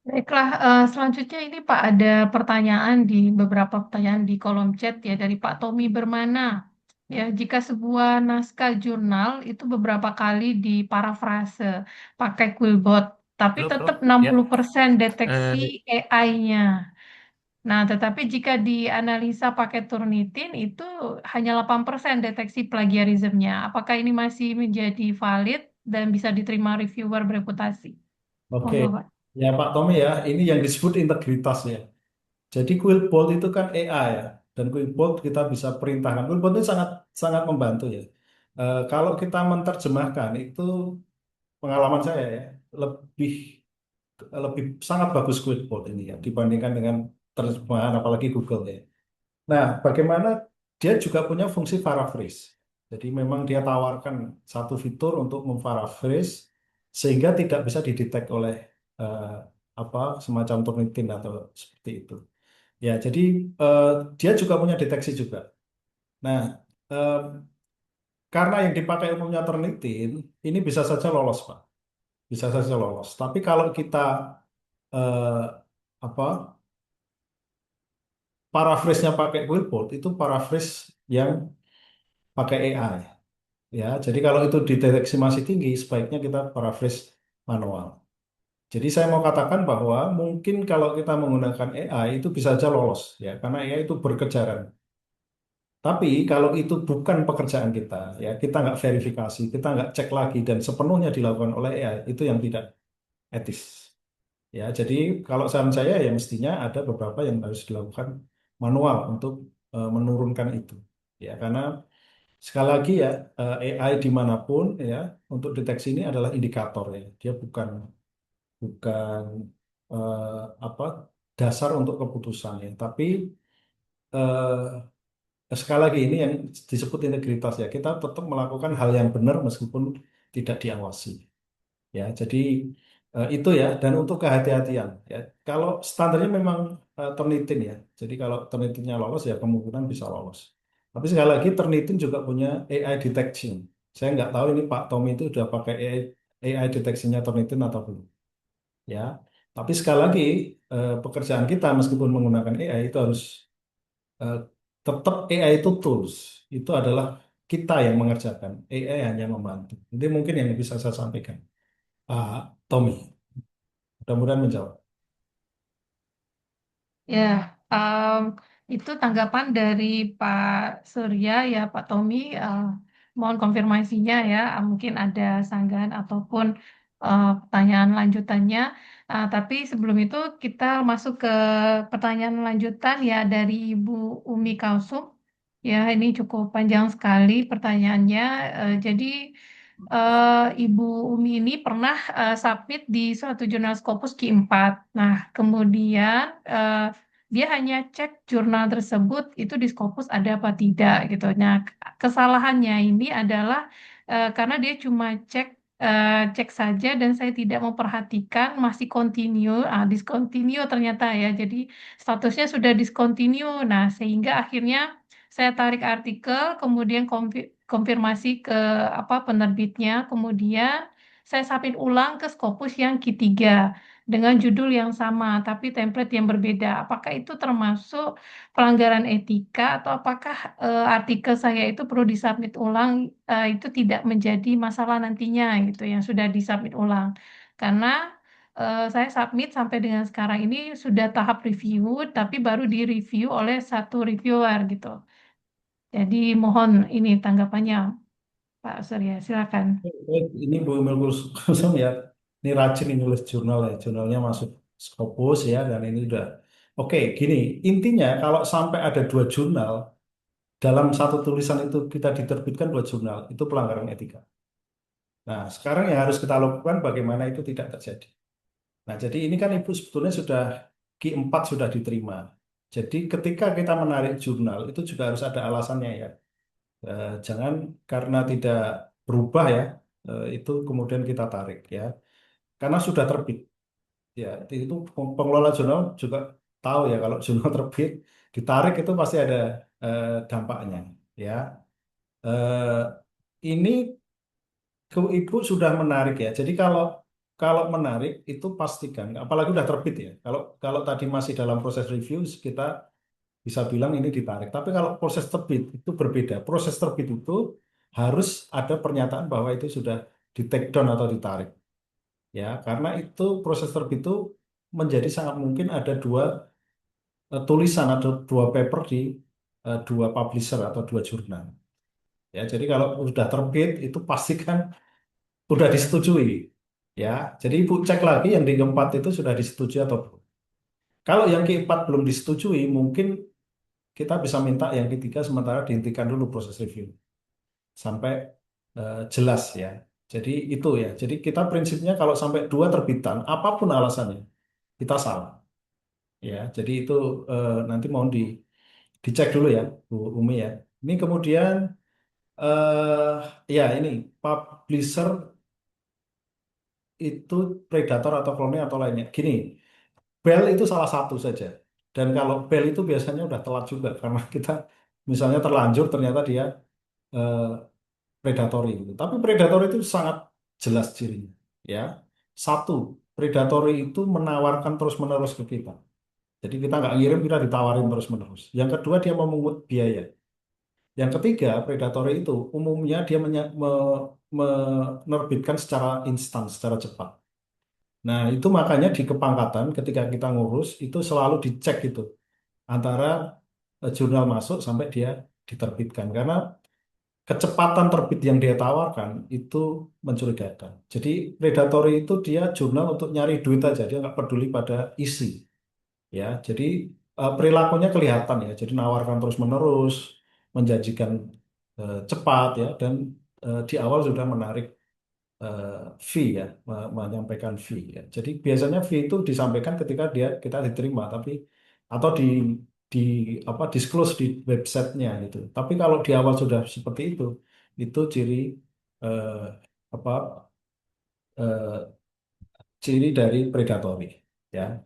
G: Baiklah, selanjutnya ini Pak ada pertanyaan beberapa pertanyaan di kolom chat ya dari Pak Tommy Bermana. Ya, jika sebuah naskah jurnal itu beberapa kali diparafrase pakai Quillbot, tapi
D: Halo,
G: tetap
D: Prof. Ya.
G: 60% deteksi AI-nya. Nah, tetapi jika dianalisa pakai Turnitin itu hanya 8% deteksi plagiarismenya. Apakah ini masih menjadi valid dan bisa diterima reviewer bereputasi?
H: Oke,
G: Monggo, Pak.
H: ya Pak Tommy ya, ini yang disebut integritas ya. Jadi Quillbot itu kan AI ya, dan Quillbot kita bisa perintahkan. Quillbot itu sangat sangat membantu ya. Kalau kita menerjemahkan itu pengalaman saya ya, lebih lebih sangat bagus Quillbot ini ya dibandingkan dengan terjemahan apalagi Google ya. Nah, bagaimana dia juga punya fungsi paraphrase. Jadi memang dia tawarkan satu fitur untuk memparaphrase sehingga tidak bisa didetek oleh eh, apa semacam Turnitin atau seperti itu. Ya, jadi eh, dia juga punya deteksi juga. Nah, eh, karena yang dipakai umumnya Turnitin, ini bisa saja lolos, Pak. Bisa saja lolos. Tapi kalau kita eh, apa paraphrase-nya pakai Quillbot, itu paraphrase yang pakai AI. Ya, jadi kalau itu dideteksi masih tinggi, sebaiknya kita paraphrase manual. Jadi saya mau katakan bahwa mungkin kalau kita menggunakan AI itu bisa saja lolos, ya, karena AI itu berkejaran. Tapi kalau itu bukan pekerjaan kita, ya kita nggak verifikasi, kita nggak cek lagi dan sepenuhnya dilakukan oleh AI, itu yang tidak etis. Ya, jadi kalau saran saya ya mestinya ada beberapa yang harus dilakukan manual untuk menurunkan itu. Ya, karena sekali lagi ya AI dimanapun ya untuk deteksi ini adalah indikator ya, dia bukan bukan apa dasar untuk keputusan ya. Tapi sekali lagi ini yang disebut integritas ya. Kita tetap melakukan hal yang benar meskipun tidak diawasi. Ya, jadi itu ya. Dan untuk kehati-hatian ya. Kalau standarnya memang Turnitin ya. Jadi kalau Turnitinnya lolos ya kemungkinan bisa lolos. Tapi sekali lagi Turnitin juga punya AI detection. Saya nggak tahu ini Pak Tommy itu udah pakai AI deteksinya Turnitin atau belum. Ya, tapi sekali lagi pekerjaan kita meskipun menggunakan AI itu harus eh, tetap AI itu tools. Itu adalah kita yang mengerjakan. AI hanya membantu. Jadi mungkin yang bisa saya sampaikan. Pak Tommy, mudah-mudahan menjawab.
G: Ya, em, itu tanggapan dari Pak Surya ya, Pak Tommy. Mohon konfirmasinya ya, mungkin ada sanggahan ataupun pertanyaan lanjutannya. Tapi sebelum itu kita masuk ke pertanyaan lanjutan ya dari Ibu Umi Kalsum. Ya, ini cukup panjang sekali pertanyaannya. Jadi Ibu Umi ini pernah submit di suatu jurnal Scopus Q4. Nah, kemudian dia hanya cek jurnal tersebut itu di Scopus ada apa tidak gitu. Nah, kesalahannya ini adalah karena dia cuma cek saja dan saya tidak memperhatikan masih continue, discontinue ternyata ya. Jadi statusnya sudah discontinue. Nah, sehingga akhirnya saya tarik artikel, kemudian konfirmasi ke apa penerbitnya, kemudian saya submit ulang ke Scopus yang ketiga dengan judul yang sama tapi template yang berbeda. Apakah itu termasuk pelanggaran etika atau apakah artikel saya itu perlu disubmit ulang, itu tidak menjadi masalah nantinya gitu yang sudah disubmit ulang. Karena saya submit sampai dengan sekarang ini sudah tahap review tapi baru direview oleh satu reviewer gitu. Jadi mohon ini tanggapannya Pak Surya, silakan.
H: Ini Bu Emil Kusum ya. Ini rajin ini nulis jurnal ya. Jurnalnya masuk Scopus ya. Dan ini udah. Oke, gini. Intinya kalau sampai ada dua jurnal, dalam satu tulisan itu kita diterbitkan dua jurnal, itu pelanggaran etika. Nah, sekarang yang harus kita lakukan bagaimana itu tidak terjadi. Nah, jadi ini kan Ibu sebetulnya sudah Q4 sudah diterima. Jadi ketika kita menarik jurnal itu juga harus ada alasannya ya. Jangan karena tidak berubah ya, itu kemudian kita tarik ya. Karena sudah terbit. Ya, itu pengelola jurnal juga tahu ya kalau jurnal terbit ditarik itu pasti ada dampaknya ya. Eh, ini Ibu sudah menarik ya. Jadi kalau kalau menarik itu pastikan, apalagi udah terbit ya. Kalau kalau tadi masih dalam proses review, kita bisa bilang ini ditarik. Tapi kalau proses terbit itu berbeda. Proses terbit itu harus ada pernyataan bahwa itu sudah di take down atau ditarik. Ya, karena itu proses terbit itu menjadi sangat mungkin ada dua tulisan atau dua paper di dua publisher atau dua jurnal. Ya, jadi kalau sudah terbit itu pastikan sudah disetujui. Ya, jadi Ibu cek lagi yang di keempat itu sudah disetujui atau belum. Kalau yang keempat belum disetujui, mungkin kita bisa minta yang ketiga sementara dihentikan dulu proses review sampai jelas ya. Jadi itu ya. Jadi kita prinsipnya kalau sampai dua terbitan, apapun alasannya, kita salah. Ya, jadi itu nanti mohon dicek dulu ya, Bu Umi ya. Ini kemudian ya ini publisher itu predator atau klonnya atau lainnya. Gini, Bell itu salah satu saja. Dan kalau Bell itu biasanya udah telat juga karena kita misalnya terlanjur ternyata dia eh, predatory gitu. Tapi predatory itu sangat jelas cirinya, ya. Satu, predatory itu menawarkan terus-menerus ke kita. Jadi kita nggak ngirim, kita ditawarin terus-menerus. Yang kedua, dia memungut biaya. Yang ketiga, predatory itu umumnya dia menerbitkan secara instan, secara cepat. Nah, itu makanya di kepangkatan ketika kita ngurus itu selalu dicek itu antara jurnal masuk sampai dia diterbitkan karena kecepatan terbit yang dia tawarkan itu mencurigakan. Jadi predatory itu dia jurnal untuk nyari duit aja, dia nggak peduli pada isi. Ya, jadi perilakunya kelihatan ya. Jadi nawarkan terus-menerus, menjanjikan cepat ya, dan di awal sudah menarik eh, fee ya, menyampaikan fee ya. Jadi biasanya fee itu disampaikan ketika kita diterima, tapi atau di apa disclose di websitenya gitu. Tapi kalau di awal sudah seperti itu ciri eh, apa eh, ciri dari predatory ya.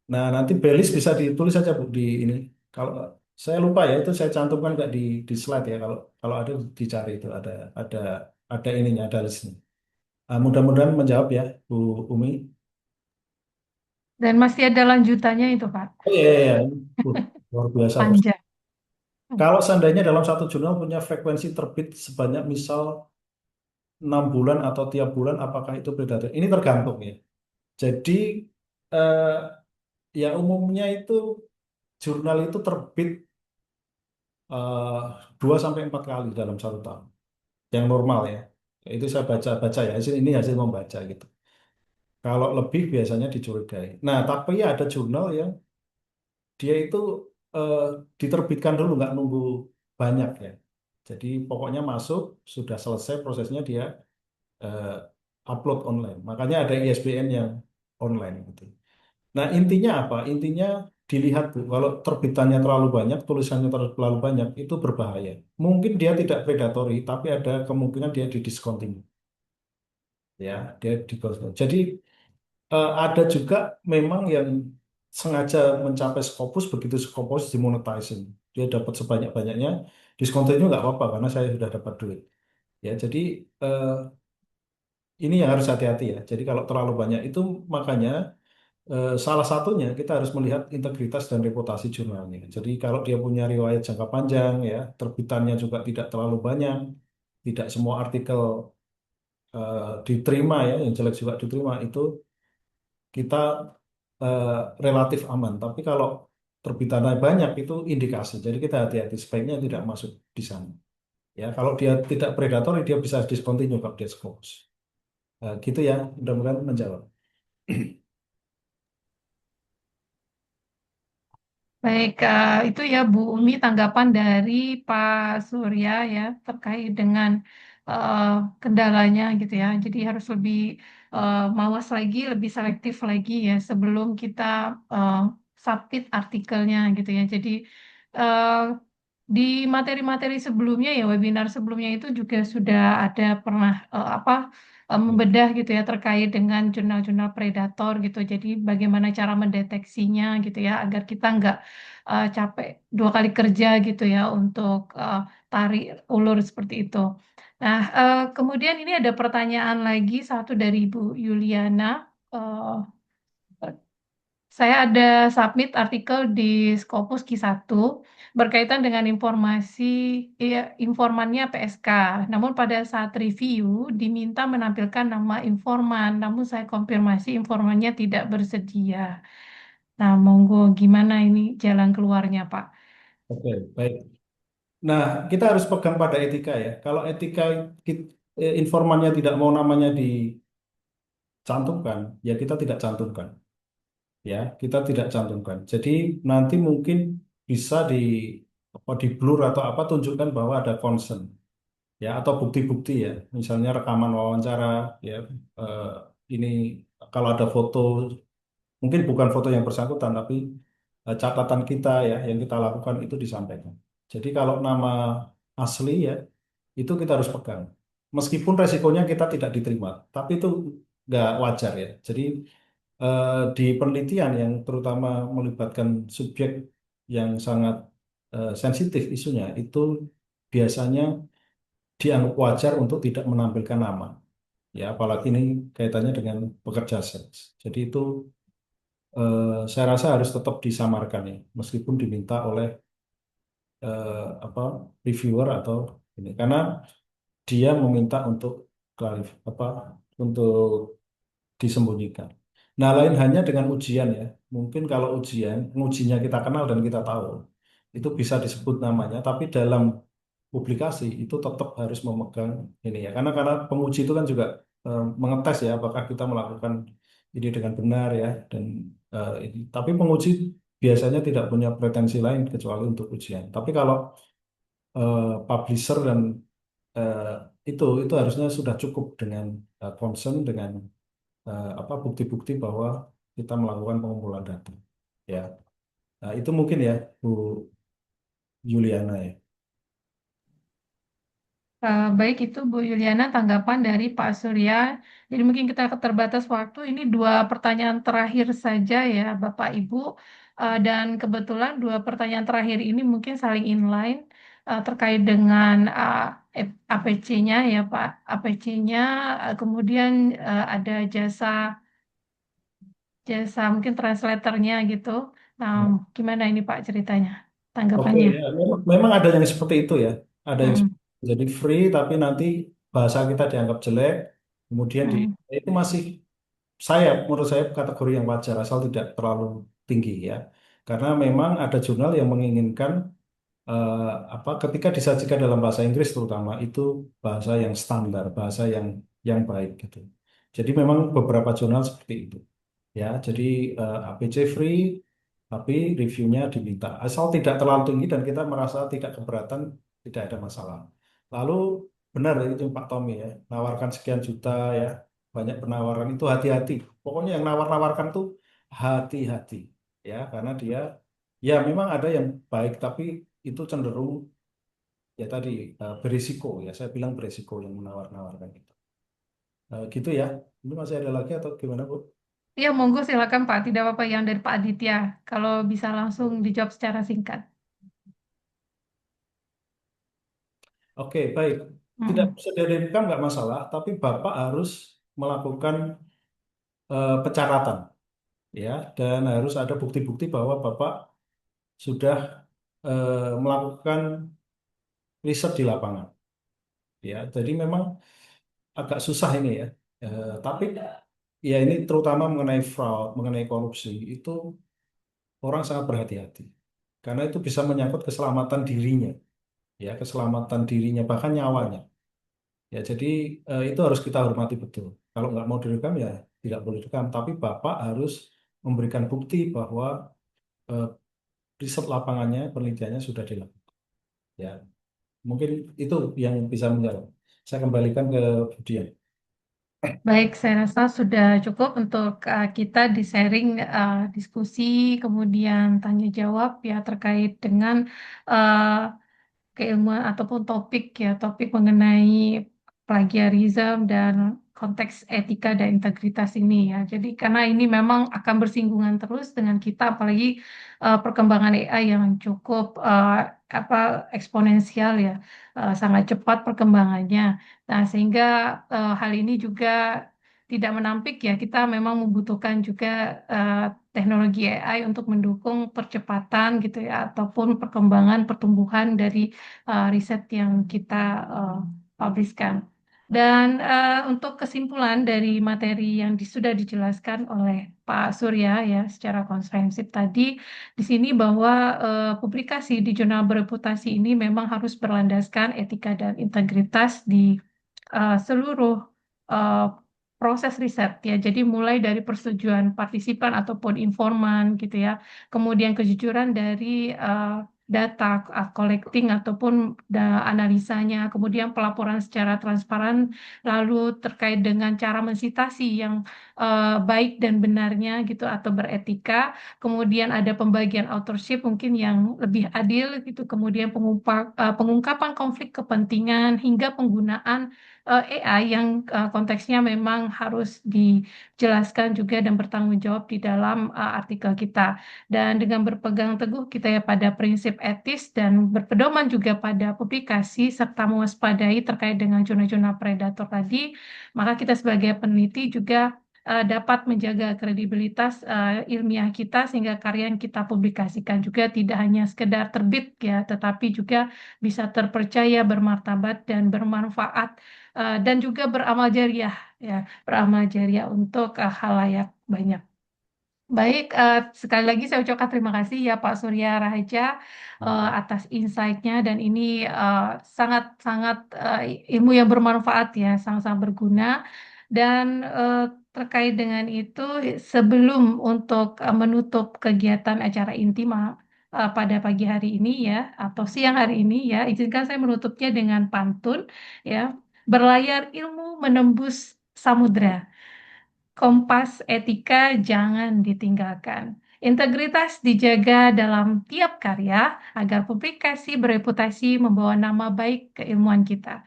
H: Nah, nanti belis bisa ditulis saja Bu di ini. Kalau saya lupa ya, itu saya cantumkan nggak di slide ya. Kalau kalau ada dicari itu ada ada ininya, ada listnya. Mudah-mudahan menjawab ya, Bu Umi.
G: Dan masih ada lanjutannya itu, Pak.
H: Oh iya, iya, iya. Luar biasa. Bos.
G: Panjang.
H: Kalau seandainya dalam satu jurnal punya frekuensi terbit sebanyak misal 6 bulan atau tiap bulan, apakah itu predator? Ini tergantung ya. Jadi eh, ya umumnya itu jurnal itu terbit eh, 2 sampai 4 kali dalam satu tahun. Yang normal ya. Itu saya baca-baca ya. Ini hasil membaca gitu. Kalau lebih biasanya dicurigai. Nah, tapi ya ada jurnal yang dia itu eh, diterbitkan dulu, nggak nunggu banyak ya. Jadi pokoknya masuk, sudah selesai prosesnya dia eh, upload online. Makanya ada ISBN yang online gitu. Nah, intinya apa? Intinya dilihat Bu, kalau terbitannya terlalu banyak, tulisannya terlalu banyak, itu berbahaya. Mungkin dia tidak predatory, tapi ada kemungkinan dia didiscontinue. Ya, dia discontinue. Jadi ada juga memang yang sengaja mencapai Scopus, begitu Scopus dimonetizing. Dia dapat sebanyak-banyaknya, discontinue nggak apa-apa karena saya sudah dapat duit. Ya, jadi eh, ini yang harus hati-hati ya. Jadi kalau terlalu banyak itu makanya salah satunya kita harus melihat integritas dan reputasi jurnalnya. Jadi kalau dia punya riwayat jangka panjang ya, terbitannya juga tidak terlalu banyak, tidak semua artikel diterima ya, yang jelek juga diterima, itu kita eh, relatif aman. Tapi kalau terbitannya banyak itu indikasi. Jadi kita hati-hati, sebaiknya tidak masuk di sana. Ya, kalau dia tidak predator, dia bisa discontinue kalau dia close. Gitu ya, mudah-mudahan menjawab.
G: Baik, itu ya Bu Umi tanggapan dari Pak Surya ya terkait dengan eh, kendalanya gitu ya. Jadi harus lebih mawas lagi, lebih selektif lagi ya sebelum kita eh, submit artikelnya gitu ya. Jadi eh, di materi-materi sebelumnya ya webinar sebelumnya itu juga sudah ada pernah membedah gitu ya terkait dengan jurnal-jurnal predator gitu. Jadi bagaimana cara mendeteksinya gitu ya agar kita nggak capek 2 kali kerja gitu ya untuk tarik ulur seperti itu. Nah, kemudian ini ada pertanyaan lagi satu dari Ibu Yuliana. Eh, saya ada submit artikel di Scopus Q1 berkaitan dengan informasi informannya PSK. Namun pada saat review diminta menampilkan nama informan, namun saya konfirmasi informannya tidak bersedia. Nah, monggo gimana ini jalan keluarnya, Pak?
H: Oke, baik. Nah, kita harus pegang pada etika ya. Kalau etika informannya tidak mau namanya dicantumkan, ya kita tidak cantumkan. Ya, kita tidak cantumkan. Jadi nanti mungkin bisa di blur atau apa tunjukkan bahwa ada concern ya atau bukti-bukti ya. Misalnya rekaman wawancara ya eh, ini kalau ada foto mungkin bukan foto yang bersangkutan tapi catatan kita ya yang kita lakukan itu disampaikan. Jadi kalau nama asli ya itu kita harus pegang. Meskipun resikonya kita tidak diterima, tapi itu nggak wajar ya. Jadi di penelitian yang terutama melibatkan subjek yang sangat sensitif isunya, itu biasanya dianggap wajar untuk tidak menampilkan nama. Ya, apalagi ini kaitannya dengan pekerja seks. Jadi itu saya rasa harus tetap disamarkan ya, meskipun diminta oleh apa reviewer atau ini, karena dia meminta untuk apa untuk disembunyikan. Nah, lain hanya dengan ujian ya. Mungkin kalau ujian, ngujinya kita kenal dan kita tahu, itu bisa disebut namanya, tapi dalam publikasi itu tetap harus memegang ini ya, karena penguji itu kan juga mengetes ya apakah kita melakukan ini dengan benar ya, dan tapi penguji biasanya tidak punya pretensi lain kecuali untuk ujian. Tapi kalau publisher dan eh, itu harusnya sudah cukup dengan concern dengan apa bukti-bukti bahwa kita melakukan pengumpulan data ya. Nah, itu mungkin ya Bu Juliana ya.
G: Baik itu Bu Yuliana tanggapan dari Pak Surya. Jadi mungkin kita terbatas waktu. Ini dua pertanyaan terakhir saja ya Bapak Ibu. Dan kebetulan dua pertanyaan terakhir ini mungkin saling inline terkait dengan APC-nya ya Pak. APC-nya kemudian ada jasa jasa mungkin translatornya gitu. Nah, gimana ini Pak ceritanya?
H: Oke,
G: Tanggapannya?
H: ya, memang ada yang seperti itu ya. Ada yang
G: Mm-mm.
H: jadi free tapi nanti bahasa kita dianggap jelek, kemudian
G: Mm-mm.
H: itu masih menurut saya kategori yang wajar asal tidak terlalu tinggi ya. Karena memang ada jurnal yang menginginkan eh, apa ketika disajikan dalam bahasa Inggris terutama itu bahasa yang standar, bahasa yang baik gitu. Jadi memang beberapa jurnal seperti itu. Ya, jadi APC free, tapi reviewnya diminta. Asal tidak terlalu tinggi dan kita merasa tidak keberatan, tidak ada masalah. Lalu benar itu Pak Tommy ya, nawarkan sekian juta ya, banyak penawaran itu hati-hati. Pokoknya yang nawar-nawarkan tuh hati-hati ya, karena dia ya memang ada yang baik, tapi itu cenderung ya tadi berisiko ya. Saya bilang berisiko yang menawar-nawarkan itu. Gitu ya. Ini masih ada lagi atau gimana Bu?
G: Ya, monggo silakan Pak. Tidak apa-apa yang dari Pak Aditya. Kalau bisa langsung dijawab secara singkat.
H: Oke, baik. Tidak
G: Mm-mm.
H: bisa diidentikan nggak masalah, tapi Bapak harus melakukan pencatatan, ya, dan harus ada bukti-bukti bahwa Bapak sudah melakukan riset di lapangan, ya. Jadi memang agak susah ini ya. Tapi ya ini terutama mengenai fraud, mengenai korupsi, itu orang sangat berhati-hati, karena itu bisa menyangkut keselamatan dirinya, ya, keselamatan dirinya bahkan nyawanya. Ya, jadi itu harus kita hormati betul. Kalau nggak mau direkam ya tidak boleh direkam. Tapi Bapak harus memberikan bukti bahwa eh, riset lapangannya, penelitiannya sudah dilakukan. Ya, mungkin itu yang bisa menjawab. Saya kembalikan ke Budian.
G: Baik, saya rasa sudah cukup untuk kita di sharing diskusi, kemudian tanya jawab ya terkait dengan uh, keilmuan ataupun topik ya, topik mengenai plagiarisme dan konteks etika dan integritas ini ya. Jadi karena ini memang akan bersinggungan terus dengan kita, apalagi perkembangan AI yang cukup apa eksponensial ya, sangat cepat perkembangannya. Nah, sehingga hal ini juga tidak menampik ya, kita memang membutuhkan juga eh, teknologi AI untuk mendukung percepatan gitu ya, ataupun perkembangan pertumbuhan dari riset yang kita uh, publiskan. Dan untuk kesimpulan dari materi yang sudah dijelaskan oleh Pak Surya ya secara komprehensif tadi, di sini bahwa publikasi di jurnal bereputasi ini memang harus berlandaskan etika dan integritas di seluruh uh, proses riset ya. Jadi mulai dari persetujuan partisipan ataupun informan gitu ya, kemudian kejujuran dari data collecting ataupun analisanya, kemudian pelaporan secara transparan, lalu terkait dengan cara mensitasi yang baik dan benarnya gitu atau beretika, kemudian ada pembagian authorship mungkin yang lebih adil gitu, kemudian pengungkapan konflik kepentingan hingga penggunaan AI yang konteksnya memang harus dijelaskan juga dan bertanggung jawab di dalam artikel kita. Dan dengan berpegang teguh kita ya pada prinsip etis dan berpedoman juga pada publikasi serta mewaspadai terkait dengan zona-zona predator tadi, maka kita sebagai peneliti juga dapat menjaga kredibilitas ilmiah kita sehingga karya yang kita publikasikan juga tidak hanya sekedar terbit ya, tetapi juga bisa terpercaya, bermartabat dan bermanfaat dan juga beramal jariah ya, beramal jariah untuk khalayak banyak. Baik, sekali lagi saya ucapkan terima kasih ya Pak Surya Raharja atas insight-nya dan ini sangat-sangat ilmu yang bermanfaat ya, sangat-sangat berguna. Dan terkait dengan itu, sebelum untuk menutup kegiatan acara inti pada pagi hari ini ya, atau siang hari ini ya, izinkan saya menutupnya dengan pantun ya, berlayar ilmu menembus samudra. Kompas etika jangan ditinggalkan. Integritas dijaga dalam tiap karya agar publikasi bereputasi membawa nama baik keilmuan kita.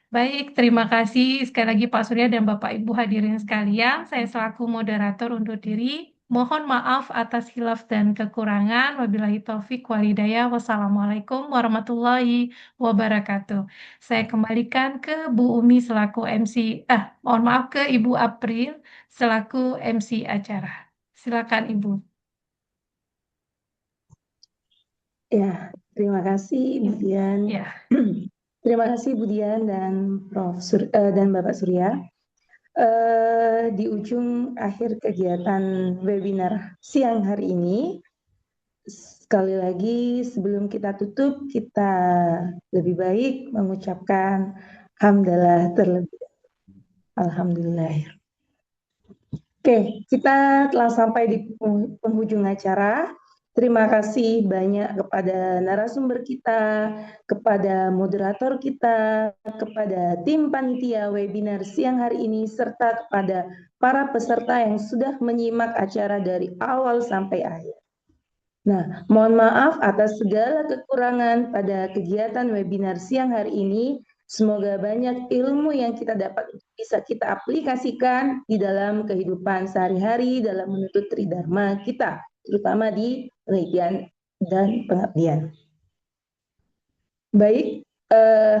G: Baik, terima kasih sekali lagi Pak Surya dan Bapak Ibu hadirin sekalian. Saya selaku moderator undur diri. Mohon maaf atas hilaf dan kekurangan. Wabillahi taufik walhidayah. Wassalamualaikum warahmatullahi wabarakatuh. Saya kembalikan ke Bu Umi selaku MC. Mohon maaf ke Ibu April selaku MC acara. Silakan Ibu.
A: Ya, terima kasih Bu Dian.
G: Ya.
A: Terima kasih Bu Dian dan dan Bapak Surya. Di ujung akhir kegiatan webinar siang hari ini, sekali lagi sebelum kita tutup, kita lebih baik mengucapkan hamdalah terlebih. Alhamdulillah. Oke, kita telah sampai di penghujung acara. Terima kasih banyak kepada narasumber kita, kepada moderator kita, kepada tim panitia webinar siang hari ini, serta kepada para peserta yang sudah menyimak acara dari awal sampai akhir. Nah, mohon maaf atas segala kekurangan pada kegiatan webinar siang hari ini. Semoga banyak ilmu yang kita dapat bisa kita aplikasikan di dalam kehidupan sehari-hari dalam menuntut tridharma kita, terutama di penelitian dan pengabdian. Baik,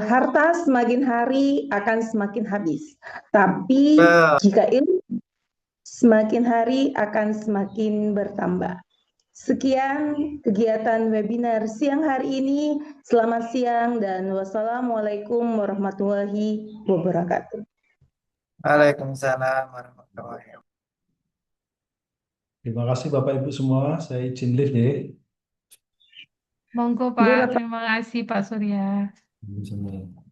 A: harta semakin hari akan semakin habis, tapi jika ilmu semakin hari akan semakin bertambah. Sekian kegiatan webinar siang hari ini. Selamat siang dan wassalamualaikum warahmatullahi wabarakatuh.
J: Waalaikumsalam warahmatullahi wabarakatuh.
H: Terima kasih Bapak Ibu semua. Saya izin live ya.
G: Monggo Pak, terima kasih Pak Surya.
H: Sama-sama.